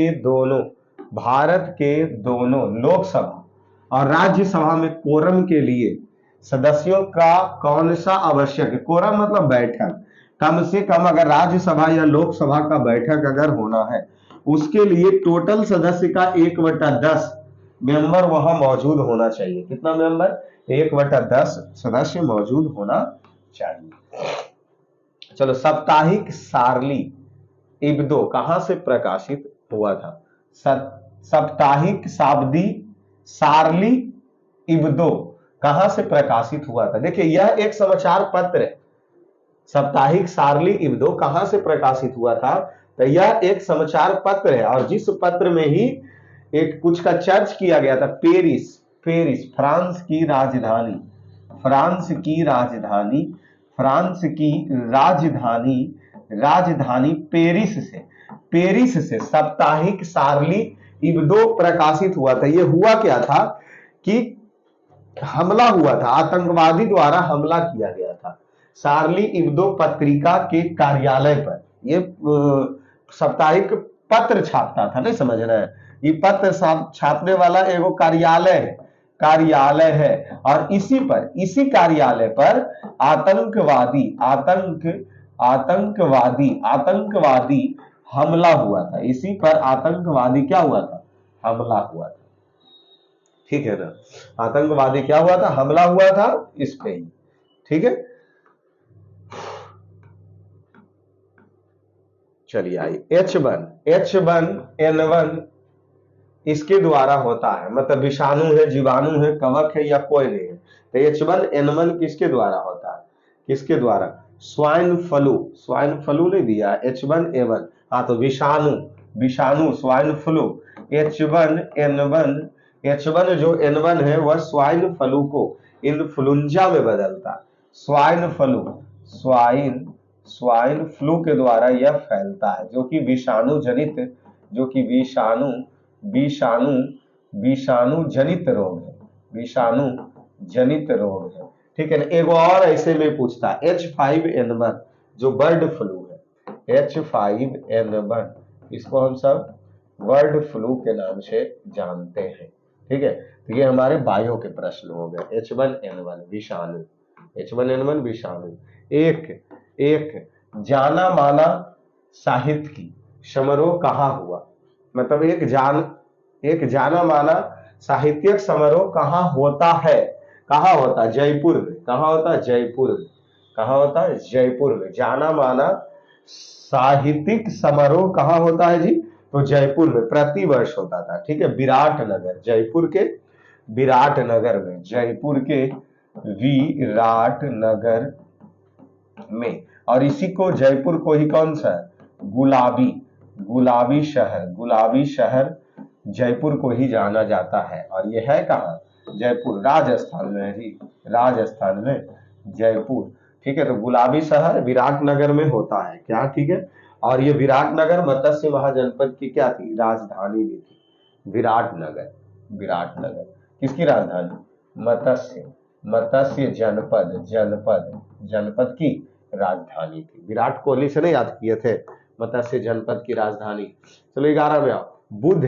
S1: के दोनों लोकसभा और राज्यसभा में कोरम के लिए सदस्यों का कौन सा आवश्यक है? कोरम मतलब बैठक, कम से कम अगर राज्यसभा या लोकसभा का बैठक अगर होना है, उसके लिए टोटल सदस्य का 1/10 मेंबर वहां मौजूद होना चाहिए। कितना मेंबर? 1/10 सदस्य मौजूद होना चाहिए। चलो, साप्ताहिक सारली इब्दो कहां से प्रकाशित हुआ था? साप्ताहिक सारली इब्दो कहां से प्रकाशित हुआ था? देखिए, यह एक समाचार पत्र है। साप्ताहिक सारली इब्दो कहां से प्रकाशित हुआ था? तो यह एक समाचार पत्र है, और जिस पत्र में ही एक कुछ का चर्च किया गया था, पेरिस, फ्रांस की राजधानी पेरिस से साप्ताहिक सारली इब्दो प्रकाशित हुआ था। यह हुआ क्या था कि हमला हुआ था, आतंकवादी द्वारा हमला किया गया था सारली इब्दो पत्रिका के कार्यालय पर। ये साप्ताहिक पत्र छापता था, नहीं समझ रहे हैं? ये पत्र छापने वाला एगो कार्यालय है, और इसी कार्यालय पर आतंकवादी हमला हुआ था। इसी पर आतंकवादी क्या हुआ था? हमला हुआ था, ठीक है ना। आतंकवादी क्या हुआ था? हमला हुआ था इस पे ही, ठीक है। चलिए आइए, H1N1 इसके द्वारा होता है, मतलब विषाणु है, जीवाणु है, कवक है, या कोई नहीं है। तो H1N1 किसके द्वारा होता है? किसके द्वारा? स्वाइन फ्लू नहीं दिया, H1N1। हाँ, तो विषाणु स्वाइन फ्लू, H1 जो N1 है वह स्वाइन फ्लू को इन्फ्लुएंजा में बदलता है। स्वाइन फ्लू के द्वारा यह फैलता है, जो कि विषाणु जनित रोग है, ठीक है ना। एक और ऐसे में पूछता है, H5N1 जो बर्ड फ्लू है, H5N1 इसको हम सब बर्ड फ्लू के नाम से जानते हैं, ठीक है। तो ये हमारे बायो के प्रश्न हो गए। H1N1 विषाणु। एक जाना माना साहित्यिक समारोह कहाँ हुआ? मतलब एक जाना माना साहित्यिक समारोह कहाँ होता है? जयपुर में। कहाँ होता है? जयपुर में। जाना माना साहित्यिक समारोह कहाँ होता है जी? तो जयपुर में प्रति वर्ष होता था, ठीक है। विराटनगर, जयपुर के विराटनगर में। और इसी को, जयपुर को ही कौन सा है? गुलाबी शहर जयपुर को ही जाना जाता है। और यह है कहाँ? जयपुर, राजस्थान में ही, राजस्थान में जयपुर, ठीक है। तो गुलाबी शहर विराटनगर में होता है क्या, ठीक है। और ये विराटनगर मत्स्य महाजनपद की क्या थी, राजधानी भी थी। विराटनगर, विराटनगर किसकी राजधानी, मत्स्य, मत्स्य जनपद, जनपद, जनपद की राजधानी थी। विराट कोहली से नहीं याद किए थे, मत्स्य जनपद की राजधानी। चलो 11 में आओ, बुध,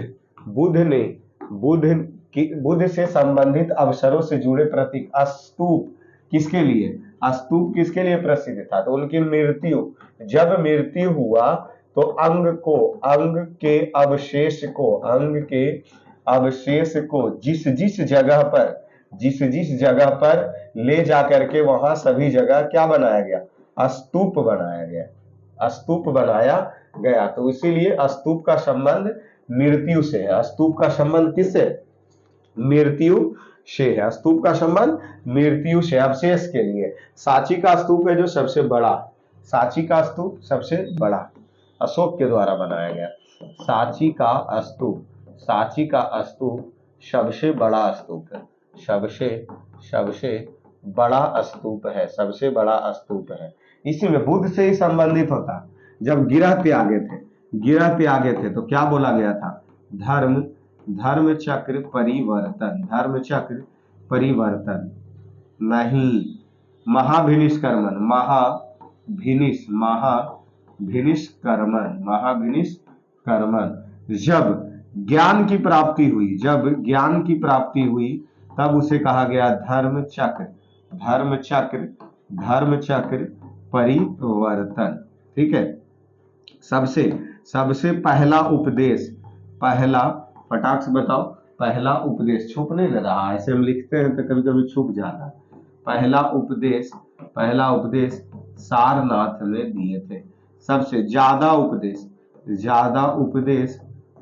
S1: बुध ने, बुध से संबंधित अवसरों से जुड़े प्रतीक, स्तूप किसके लिए, स्तूप किसके लिए प्रसिद्ध था, तो उनकी मृत्यु, जब मृत्यु हुआ तो अंग को, अंग के अवशेष को, अंग के अवशेष को जिस जिस जगह पर, जिस जिस जगह पर ले जाकर के वहां सभी जगह क्या बनाया गया, स्तूप बनाया गया, स्तूप बनाया गया। तो इसीलिए स्तूप का संबंध मृत्यु से है। स्तूप का संबंध किससे, मृत्यु से है। स्तूप का संबंध मृत्यु से, अवशेष के लिए। सांची का स्तूप है जो सबसे बड़ा, सांची का स्तूप सबसे बड़ा, अशोक के द्वारा बनाया गया। सांची का स्तूप, सांची का स्तूप सबसे बड़ा स्तूप है, सबसे, सबसे बड़ा स्तूप है, सबसे बड़ा स्तूप है। इसी में बुध से ही संबंधित होता। जब गिरह त्यागे थे, गिरह त्यागे थे तो क्या बोला गया था, धर्म, धर्म चक्र परिवर्तन, धर्म चक्र परिवर्तन नहीं, महाभिनिष्कर्मण, महाभिनिष, महाभिनिष्कर्मण, महाभिनिष्कर्मण। जब ज्ञान की प्राप्ति हुई, जब ज्ञान की प्राप्ति हुई तब उसे कहा गया धर्म चक्र, धर्म चक्र, धर्म चक्र परिवर्तन। ठीक है। सबसे, सबसे पहला उपदेश, पहला, फटाक से बताओ, पहला उपदेश, छुप नहीं रहा, ऐसे हम लिखते हैं तो कभी कभी छुप जाता है। पहला उपदेश, पहला उपदेश सारनाथ ने दिए थे। सबसे ज्यादा उपदेश, ज्यादा उपदेश,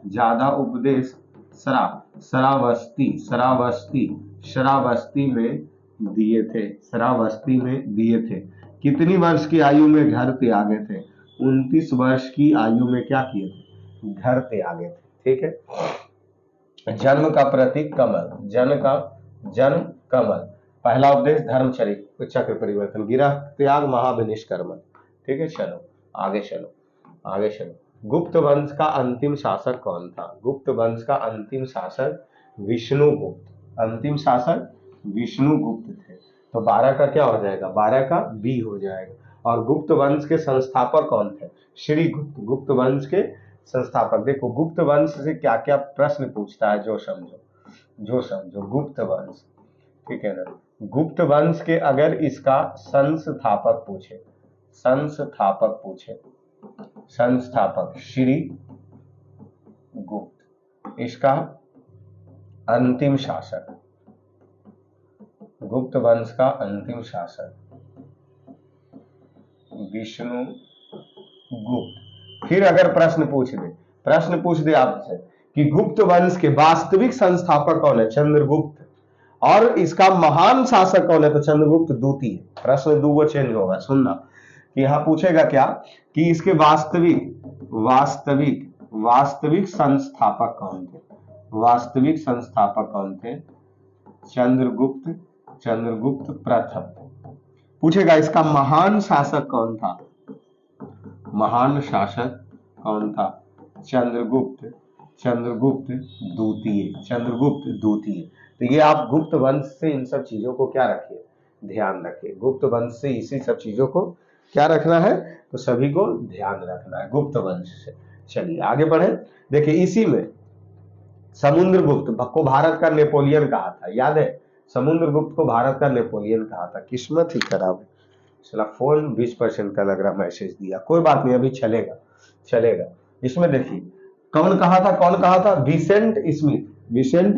S1: ज्यादा उपदेश श्रावस्ती, श्रावस्ती, श्रावस्ती में दिए थे, श्रावस्ती में दिए थे। कितनी वर्ष की आयु में घर त्यागे थे, 29 वर्ष की आयु में क्या किए थे, घर त्यागे थे। ठीक है। जन्म का प्रतीक कमल, जन्म का, जन्म कमल। पहला उपदेश धर्मचर्य चक्र परिवर्तन, गिरह त्याग, महाभिनिष्कर्मण। ठीक है। चलो आगे चलो, आगे चलो। गुप्त वंश का अंतिम शासक कौन था, गुप्त वंश का अंतिम शासक विष्णुगुप्त, अंतिम शासक विष्णुगुप्त थे। तो 12 का क्या हो जाएगा, 12 का बी हो जाएगा। और गुप्त वंश के संस्थापक कौन थे, श्री गुप्त, गुप्त वंश के संस्थापक। देखो गुप्त वंश से क्या क्या प्रश्न पूछता है, जो समझो, जो समझो। गुप्त वंश, ठीक है ना, गुप्त वंश के अगर इसका संस्थापक पूछे, संस्थापक पूछे, संस्थापक श्री गुप्त, इसका अंतिम शासक, गुप्त वंश का अंतिम शासक विष्णु गुप्त। फिर अगर प्रश्न पूछ दे, प्रश्न पूछ दे आपसे कि गुप्त वंश के वास्तविक संस्थापक कौन है, चंद्रगुप्त, और इसका महान शासक कौन है, तो चंद्रगुप्त द्वितीय। प्रश्न दो चेंज होगा, सुनना कि यहां पूछेगा क्या कि इसके वास्तविक, वास्तविक, वास्तविक संस्थापक कौन थे, वास्तविक संस्थापक कौन थे, चंद्रगुप्त, चंद्रगुप्त प्रथम। पूछेगा इसका महान शासक कौन था, महान शासक कौन था, चंद्रगुप्त, चंद्रगुप्त द्वितीय, चंद्रगुप्त द्वितीय। तो ये आप गुप्त वंश से इन सब चीजों को क्या रखिए, ध्यान रखिए। गुप्त वंश से इसी सब चीजों को क्या रखना है, तो सभी को ध्यान रखना है गुप्त वंश से। चलिए आगे बढ़े। देखिए इसी में समुद्रगुप्त को भारत का नेपोलियन कहा था, याद है, समुद्रगुप्त को भारत का नेपोलियन कहा था। किस्मत ही खराब है, चला फोन 20% का लग रहा मैसेज दिया, कोई बात नहीं, अभी चलेगा, चलेगा। इसमें देखिए कौन कहा था, कौन कहा था, Vincent Smith, Vincent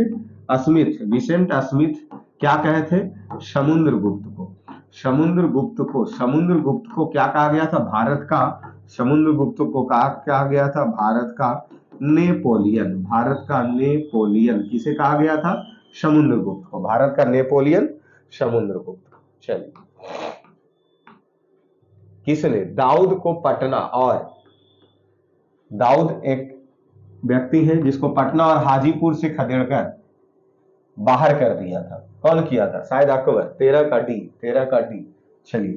S1: Smith, Vincent Smith क्या कहे थे, समुद्रगुप्त को, समुद्रगुप्त को, समुद्रगुप्त को क्या कहा गया था, भारत का, समुद्रगुप्त को कहा गया था भारत का नेपोलियन, भारत का नेपोलियन। किसे कहा गया था, समुद्रगुप्त को, भारत का नेपोलियन समुद्रगुप्त। चलिए किसने, दाऊद को पटना, और दाऊद एक व्यक्ति है जिसको पटना और हाजीपुर से खदेड़कर बाहर कर दिया था। कौन किया था, शायद अकबर। 13 का डी, 13 का डी। चलिए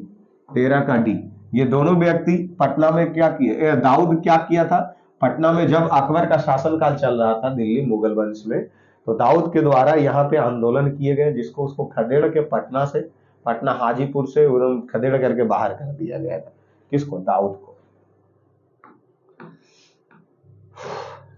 S1: 13 का डी, ये दोनों व्यक्ति पटना में क्या किए, दाऊद क्या किया था, पटना में जब अकबर का शासनकाल चल रहा था दिल्ली मुगल वंश में, तो दाऊद के द्वारा यहाँ पे आंदोलन किए गए, जिसको उसको खदेड़ के पटना से, पटना हाजीपुर से उन्होंने खदेड़ करके बाहर कर दिया गया था। किसको, दाऊद को।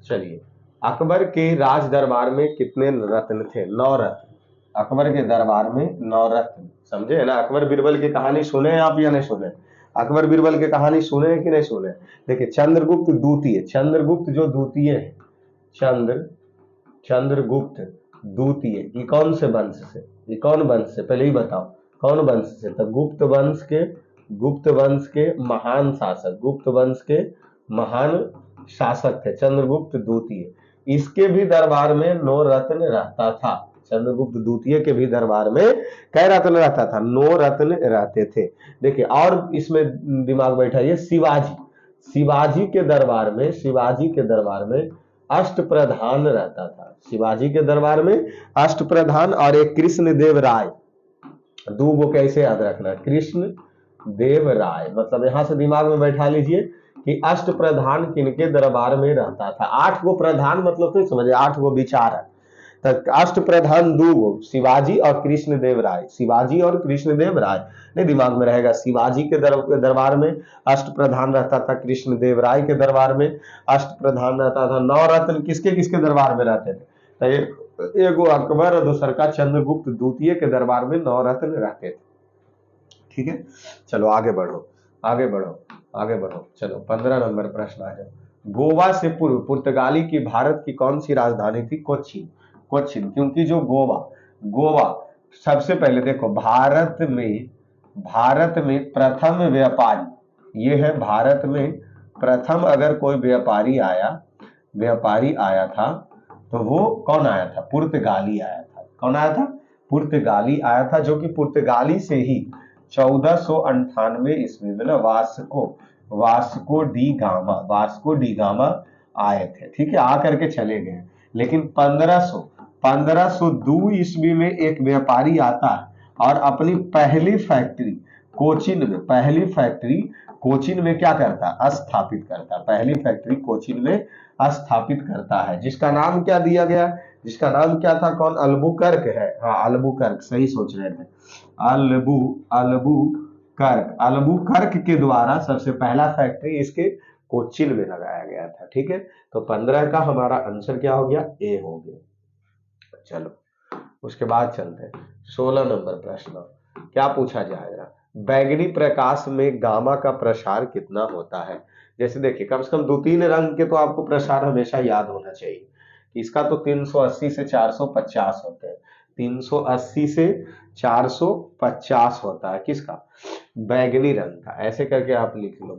S1: चलिए, अकबर के राज दरबार में कितने रत्न थे, 9 रत्न। अकबर के दरबार में 9 रत्न, समझे ना। अकबर बीरबल की कहानी सुने हैं आप या नहीं सुने, अकबर बीरबल की कहानी सुने हैं कि नहीं सुने। देखिए, चंद्रगुप्त द्वितीय, चंद्रगुप्त जो द्वितीय है, चंद्रगुप्त द्वितीय, ये कौन से वंश से, ये कौन वंश से, पहले ही बताओ कौन वंश से। तो गुप्त वंश के महान शासक, गुप्त वंश के महान शासक थे चंद्रगुप्त द्वितीय। इसके भी दरबार में 9 रत्न रहता था। चंद्रगुप्त द्वितीय के भी दरबार में कै रत्न रहता था, 9 रत्न रहते थे। देखिए, और इसमें दिमाग बैठाइए, शिवाजी के दरबार में अष्टप्रधान रहता था। शिवाजी के दरबार में अष्टप्रधान और एक कृष्णदेव राय, दो गो कैसे याद रखना, कृष्ण देव राय, मतलब यहां से दिमाग में बैठा लीजिए कि अष्टप्रधान किनके दरबार में रहता था। 8 गो प्रधान मतलब तो समझे, 8 गो विचारक, तो अष्टप्रधान 2 गो, शिवाजी और कृष्णदेव राय, शिवाजी और कृष्णदेव राय, नहीं दिमाग में रहेगा। शिवाजी के दरबार में अष्टप्रधान रहता था, कृष्णदेव राय के दरबार में अष्टप्रधान रहता था। 9 रत्न किसके किसके दरबार में रहते थे, तो एगो अकबर और दूसर का चंद्रगुप्त द्वितीय के दरबार में 9 रत्न रहते थे। ठीक है, चलो आगे बढ़ो। चलो 15 नंबर प्रश्न आ जाओ। गोवा से पूर्व पुर्तगाली की भारत की कौन सी राजधानी थी, कोच्चि। क्योंकि जो गोवा सबसे पहले देखो, भारत में प्रथम व्यापारी, ये है भारत में प्रथम अगर कोई व्यापारी आया था तो वो कौन आया था, पुर्तगाली आया था। कौन आया था, पुर्तगाली आया था, जो कि पुर्तगाली से ही 1498 ईस्वी में ना वास्को डी गामा आए थे। ठीक है, आकर के चले गए। लेकिन 1502 ईस्वी में एक व्यापारी आता है और अपनी पहली फैक्ट्री कोचीन में क्या करता है, स्थापित करता है। पहली फैक्ट्री कोचीन में स्थापित करता है, जिसका नाम क्या दिया गया, जिसका नाम क्या था, कौन, अल्बुकर्क है। हाँ, अल्बुकर्क, सही सोच रहे थे, अल्बुकर्क के द्वारा सबसे पहला फैक्ट्री इसके कोचीन में लगाया गया था। ठीक है, तो 15 का हमारा आंसर क्या हो गया, ए हो गया। चलो उसके बाद चलते हैं 16 नंबर प्रश्न। क्या पूछा जाएगा, बैगनी प्रकाश में गामा का प्रसार कितना होता है। जैसे देखिए, कम से कम 2-3 रंग के तो आपको प्रसार हमेशा याद होना चाहिए। इसका तो 380 से 450 होते हैं, 380 से 450 होता है। किसका, बैगनी रंग का। ऐसे करके आप लिख लो,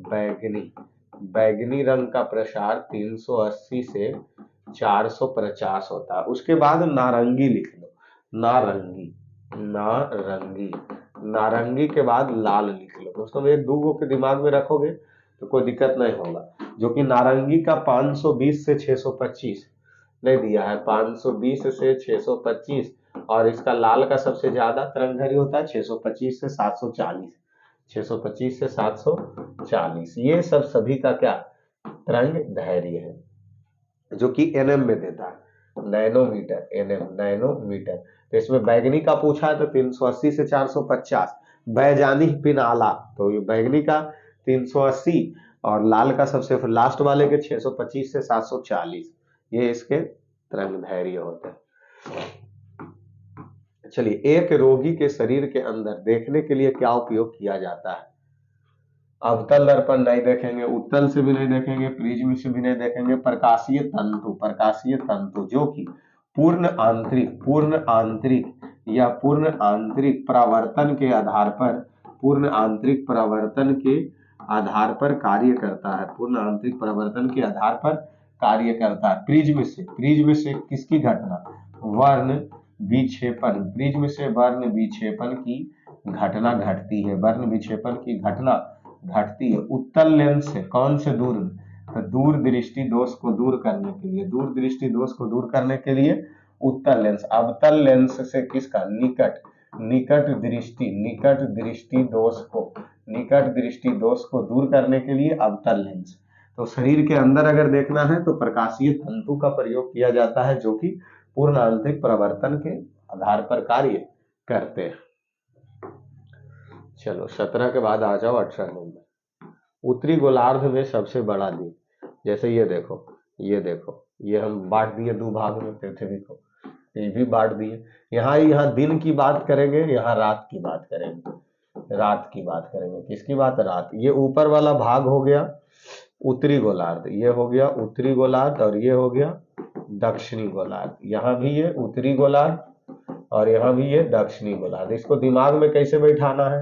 S1: बैगनी रंग का प्रसार 380 से 450 होता है। उसके बाद नारंगी लिख लो, नारंगी के बाद लाल लिख लो। दोस्तों, ये 2 गो के दिमाग में रखोगे तो कोई दिक्कत नहीं होगा। जो कि नारंगी का 520 से 625 नहीं दिया है, 520 से 625, और इसका लाल का सबसे ज्यादा तरंगधरी होता है 625 से 740, 625 से 740। ये सब सभी का क्या, तरंग धैर्य है, जो कि एनएम में देता है, नैनोमीटर, नैनोमीटर। तो इसमें बैगनी का पूछा है तो 380 से 450, बैजानी पिनाला, तो ये बैगनी का 380 और लाल का सबसे लास्ट वाले के 625 से 740, ये इसके तरंग धैर्य होते हैं। चलिए, एक रोगी के शरीर के अंदर देखने के लिए क्या उपयोग किया जाता है। अवतल दर्पण नहीं देखेंगे, उत्तल से भी नहीं देखेंगे, प्रिज्म से भी नहीं देखेंगे, प्रकाशीय तंतु जो कि पूर्ण आंतरिक या पूर्ण आंतरिक परावर्तन के आधार पर कार्य करता है, पूर्ण आंतरिक परावर्तन के आधार पर कार्य करता है। प्रिज्म से किसकी घटना, वर्ण विक्षेपण, प्रिज्म से वर्ण विक्षेपण की घटना घटती है, वर्ण विक्षेपण की घटना घटती है। उत्तल लेंस से कौन से दूर, तो दूरदृष्टि दोष को दूर करने के लिए उत्तल लेंस। अवतल लेंस से किसका, निकट दृष्टि दोष को निकट दृष्टि दोष को दूर करने के लिए अवतल लेंस। तो शरीर के अंदर अगर देखना है तो प्रकाशीय तंतु का प्रयोग किया जाता है, जो कि पूर्ण आंतरिक परावर्तन के आधार पर कार्य करते हैं। चलो 17 के बाद आ जाओ 18 नंबर। उत्तरी गोलार्ध में सबसे बड़ा द्वीप, जैसे ये देखो, ये हम बांट दिए दो भाग में पृथ्वी को, ये भी बांट दिए। यहाँ दिन की बात करेंगे, यहाँ रात की बात करेंगे। किसकी बात? रात। ये ऊपर वाला भाग हो गया उत्तरी गोलार्ध, ये हो गया उत्तरी गोलार्ध, और ये हो गया दक्षिणी गोलार्ध। यहाँ भी ये उत्तरी गोलार्ध और यहाँ भी ये दक्षिणी गोलार्ध। इसको दिमाग में कैसे बैठाना है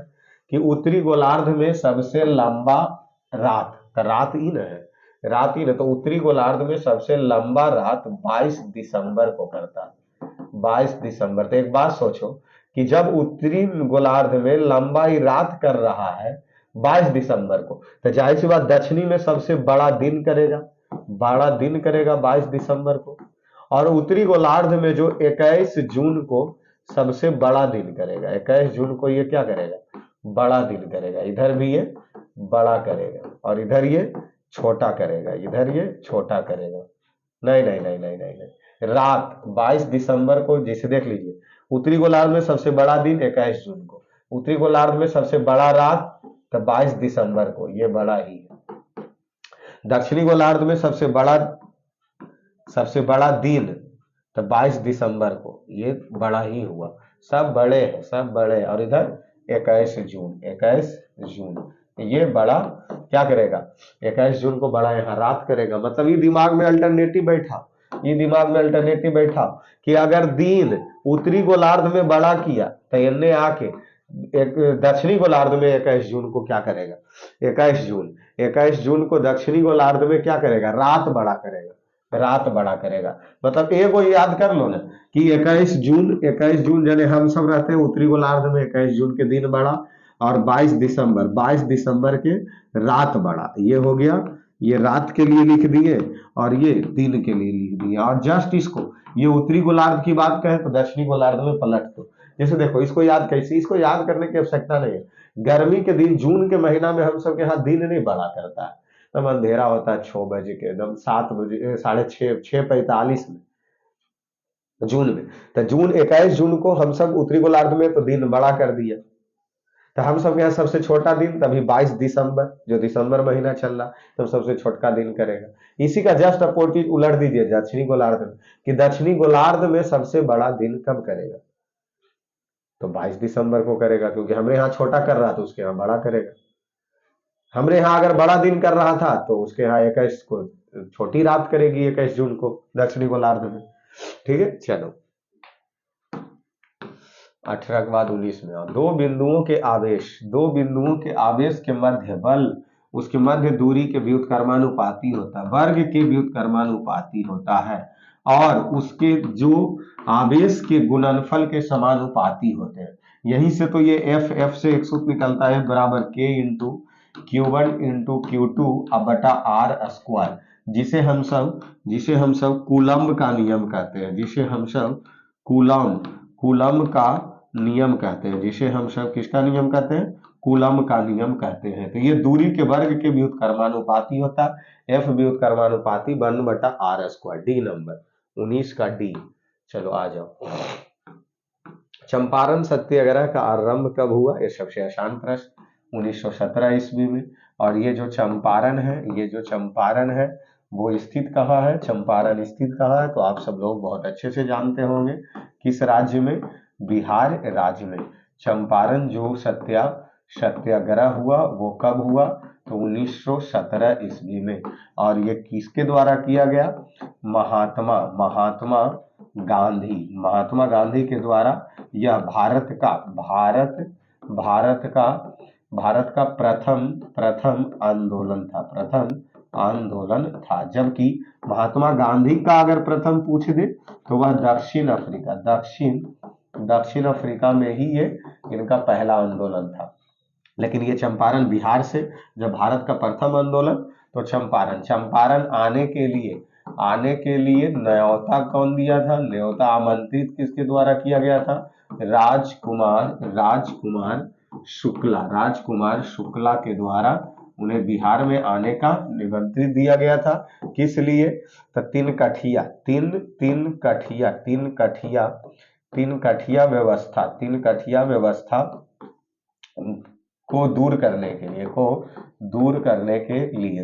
S1: कि उत्तरी गोलार्ध में सबसे लंबा रात ही न है, तो उत्तरी गोलार्ध में सबसे लंबा रात 22 दिसंबर को करता है। 22 दिसंबर। तो एक बात सोचो कि जब उत्तरी गोलार्ध में लंबा ही रात कर रहा है 22 दिसंबर को, तो जाहिर सी बात दक्षिणी में सबसे बड़ा दिन करेगा 22 दिसंबर को। और उत्तरी गोलार्ध में जो 21 जून को सबसे बड़ा दिन करेगा, 21 जून को ये क्या करेगा? बड़ा दिन करेगा। इधर भी ये बड़ा करेगा और इधर ये छोटा करेगा, नहीं। रात 22 दिसंबर को, जैसे देख लीजिए, उत्तरी गोलार्ध में सबसे बड़ा दिन 21 जून को, उत्तरी गोलार्ध में सबसे बड़ा रात तो 22 दिसंबर को, ये बड़ा ही है। दक्षिणी गोलार्ध में सबसे बड़ा दिन तो 22 दिसंबर को, ये बड़ा ही हुआ। सब बड़े हैं। और इधर 21 जून ये बड़ा क्या करेगा? 21 जून को बड़ा यहाँ रात करेगा। मतलब ये दिमाग में अल्टरनेटिव बैठा कि अगर दिन उत्तरी गोलार्ध में बड़ा किया तो इन्हें आके एक दक्षिणी गोलार्ध में 21 जून को क्या करेगा? 21 जून को दक्षिणी गोलार्ध में क्या करेगा? रात बड़ा करेगा। मतलब एगो याद कर लो ना कि 21 जून जने हम सब रहते हैं उत्तरी गोलार्ध में, 21 जून के दिन बड़ा, और 22 दिसंबर के रात बड़ा। ये हो गया, ये रात के लिए लिख दिए और ये दिन के लिए लिख दिए। और जस्ट इसको, ये उत्तरी गोलार्ध की बात कहें तो दक्षिणी गोलार्ध में पलट दो। जैसे देखो, इसको याद करने की आवश्यकता नहीं है। गर्मी के दिन जून के महीना में हम सब के यहाँ दिन नहीं बड़ा करता है, तब अंधेरा होता है 6 बजे के, एकदम 7 बजे 6:45 में जून में। तो 21 जून को हम सब उत्तरी गोलार्ध में तो दिन बड़ा कर दिया, तो हम सब यहाँ सबसे छोटा दिन तभी 22 दिसंबर, जो दिसंबर महीना चल रहा, तो सबसे छोटा दिन करेगा। इसी का जस्ट अपोजिट उलट दीजिए दक्षिणी गोलार्ध में, कि दक्षिणी गोलार्ध में सबसे बड़ा दिन कब करेगा? तो 22 दिसंबर को करेगा, क्योंकि हमरे यहाँ छोटा कर रहा था, उसके यहाँ बड़ा करेगा। हमरे यहाँ अगर बड़ा दिन कर रहा था तो उसके यहाँ 21 को छोटी रात करेगी, 21 जून को दक्षिणी गोलार्ध में। ठीक है, चलो 18 के बाद 19 में आओ। दो बिंदुओं के आवेश के मध्य बल उसके मध्य दूरी के व्युत्क्रमानुपाती होता है, वर्ग के व्युत्क्रमानुपाती होता है, और उसके जो आवेश के गुणनफल के समानुपाती होते हैं। यहीं से तो ये एफ से एक सूत्र निकलता है, बराबर के इंटू Q1 इंटू Q2 बटा आर स्क्वायर, जिसे हम सब कूलम्ब का नियम कहते हैं, कूलम्ब का नियम कहते हैं, जिसे हम सब किसका नियम कहते हैं? कूलम्ब का नियम कहते हैं। तो ये दूरी के वर्ग के व्युत्क्रमानुपाती होता है, एफ व्युत्क्रमानुपाती 1 बटा आर स्क्वायर। डी नंबर 19 का डी। चलो आ जाओ। चंपारण सत्याग्रह का आरंभ कब हुआ? ये सबसे आसान प्रश्न, 1917 ईस्वी में। और ये जो चंपारण है वो स्थित कहाँ है? चंपारण स्थित कहाँ है? तो आप सब लोग बहुत अच्छे से जानते होंगे, किस राज्य में? बिहार राज्य में। चंपारण जो सत्याग्रह हुआ वो कब हुआ? तो 1917 ईस्वी में। और ये किसके द्वारा किया गया? महात्मा गांधी के द्वारा। यह भारत का प्रथम आंदोलन था। जबकि महात्मा गांधी का अगर प्रथम पूछ दे तो वह दक्षिण अफ्रीका में ही ये इनका पहला आंदोलन था। लेकिन ये चंपारण बिहार से, जब भारत का प्रथम आंदोलन, तो चंपारण आने के लिए न्योता कौन दिया था? न्योता आमंत्रित किसके द्वारा किया गया था? शुक्ला, राजकुमार शुक्ला के द्वारा उन्हें बिहार में आने का निमंत्रित दिया गया था। किस लिए? तो तीन कठिया व्यवस्था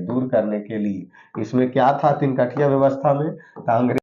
S1: दूर करने के लिए इसमें क्या था? तीन कठिया व्यवस्था में अंग्रेज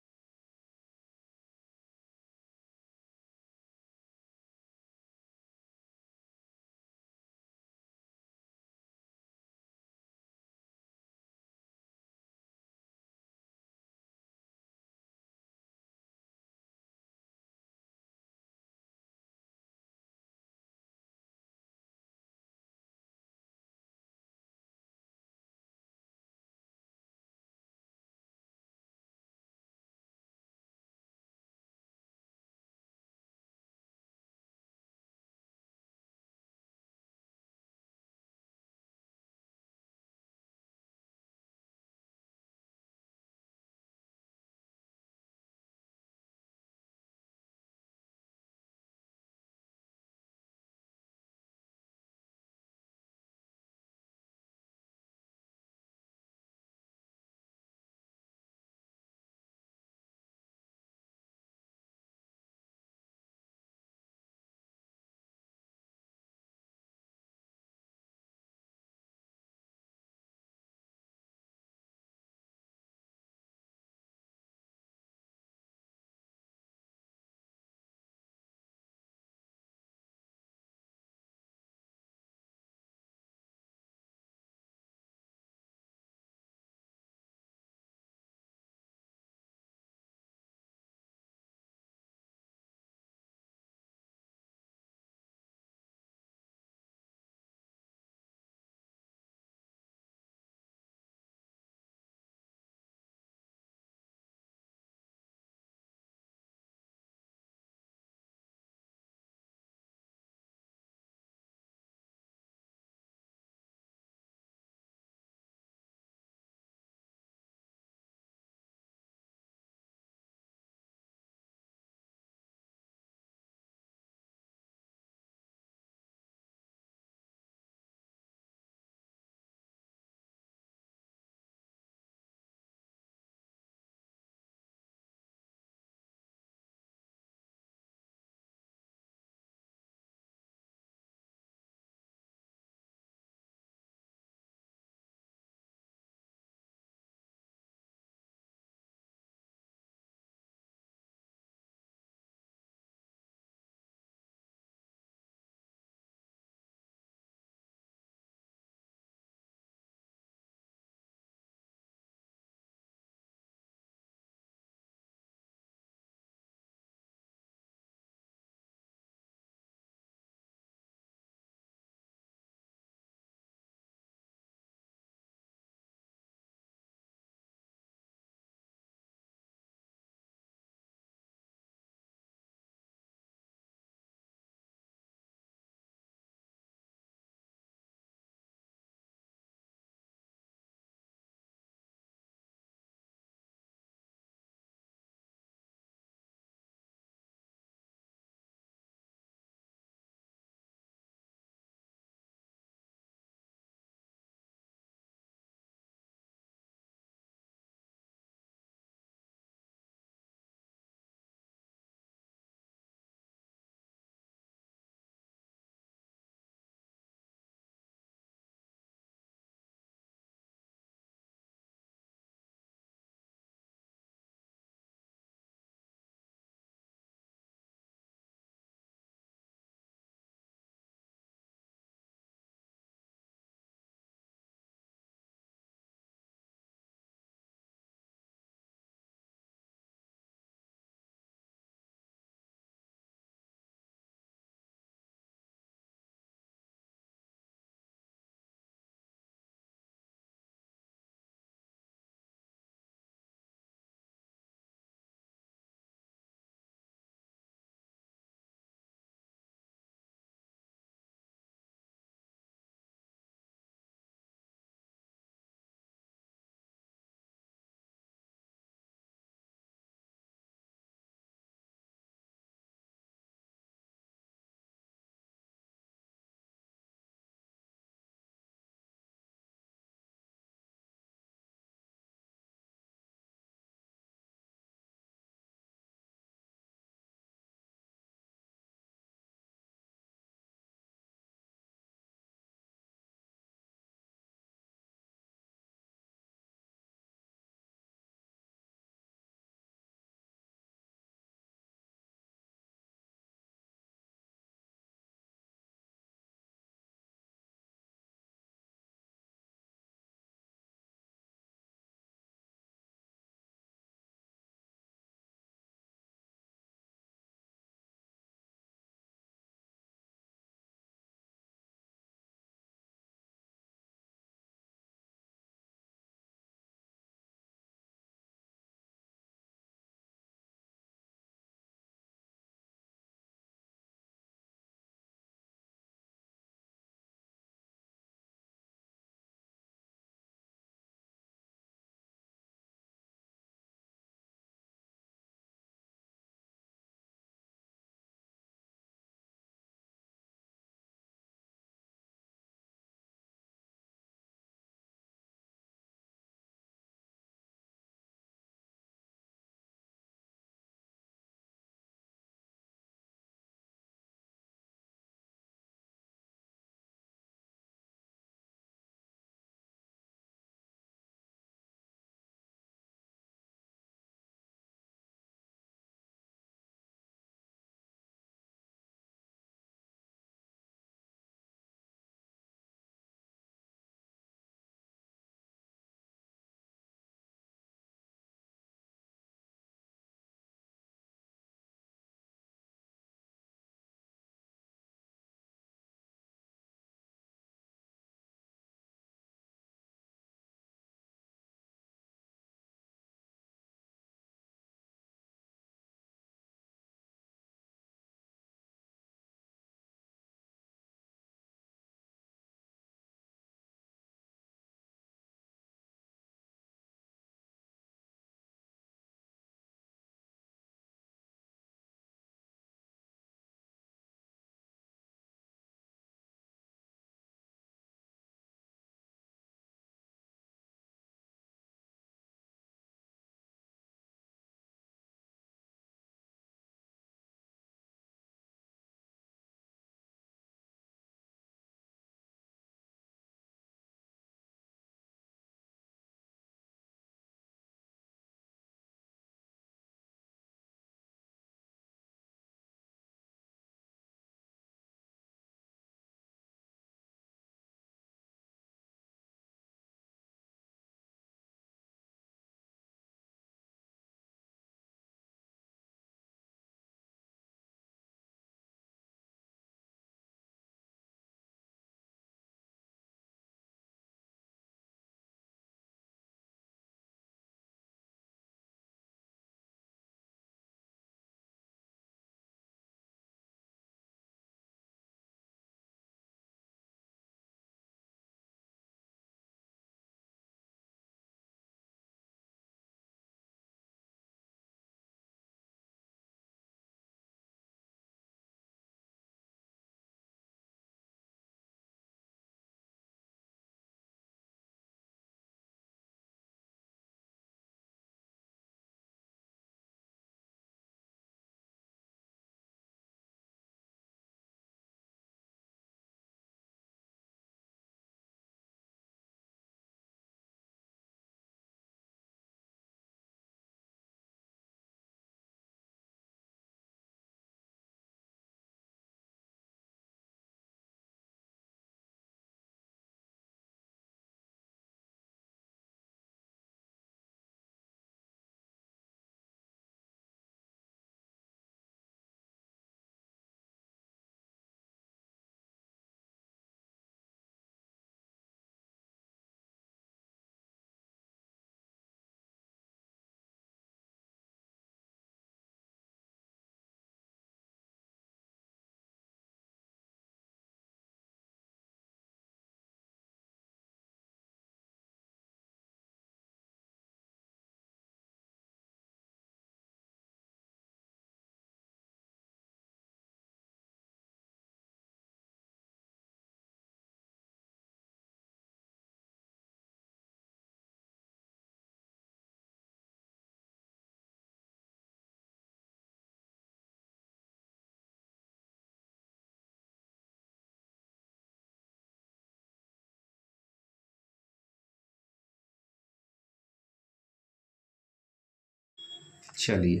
S1: चलिए,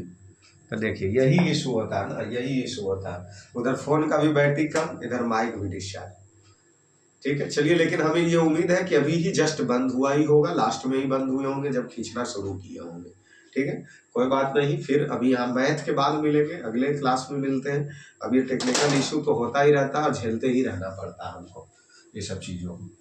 S1: तो देखिए यही इशू होता है ना, यही इशू होता है। उधर फोन का भी बैटरी कम, इधर माइक भी डिस्चार्ज। ठीक है, चलिए, लेकिन हमें ये उम्मीद है कि अभी ही जस्ट बंद हुआ ही होगा, लास्ट में ही बंद हुए होंगे जब खींचना शुरू किए होंगे। ठीक है, कोई बात नहीं, फिर अभी हम मैथ के बाद मिलेंगे, अगले क्लास में मिलते हैं। अब ये टेक्निकल इशू तो होता ही रहता है और झेलते ही रहना पड़ता है हमको ये सब चीज़ों को।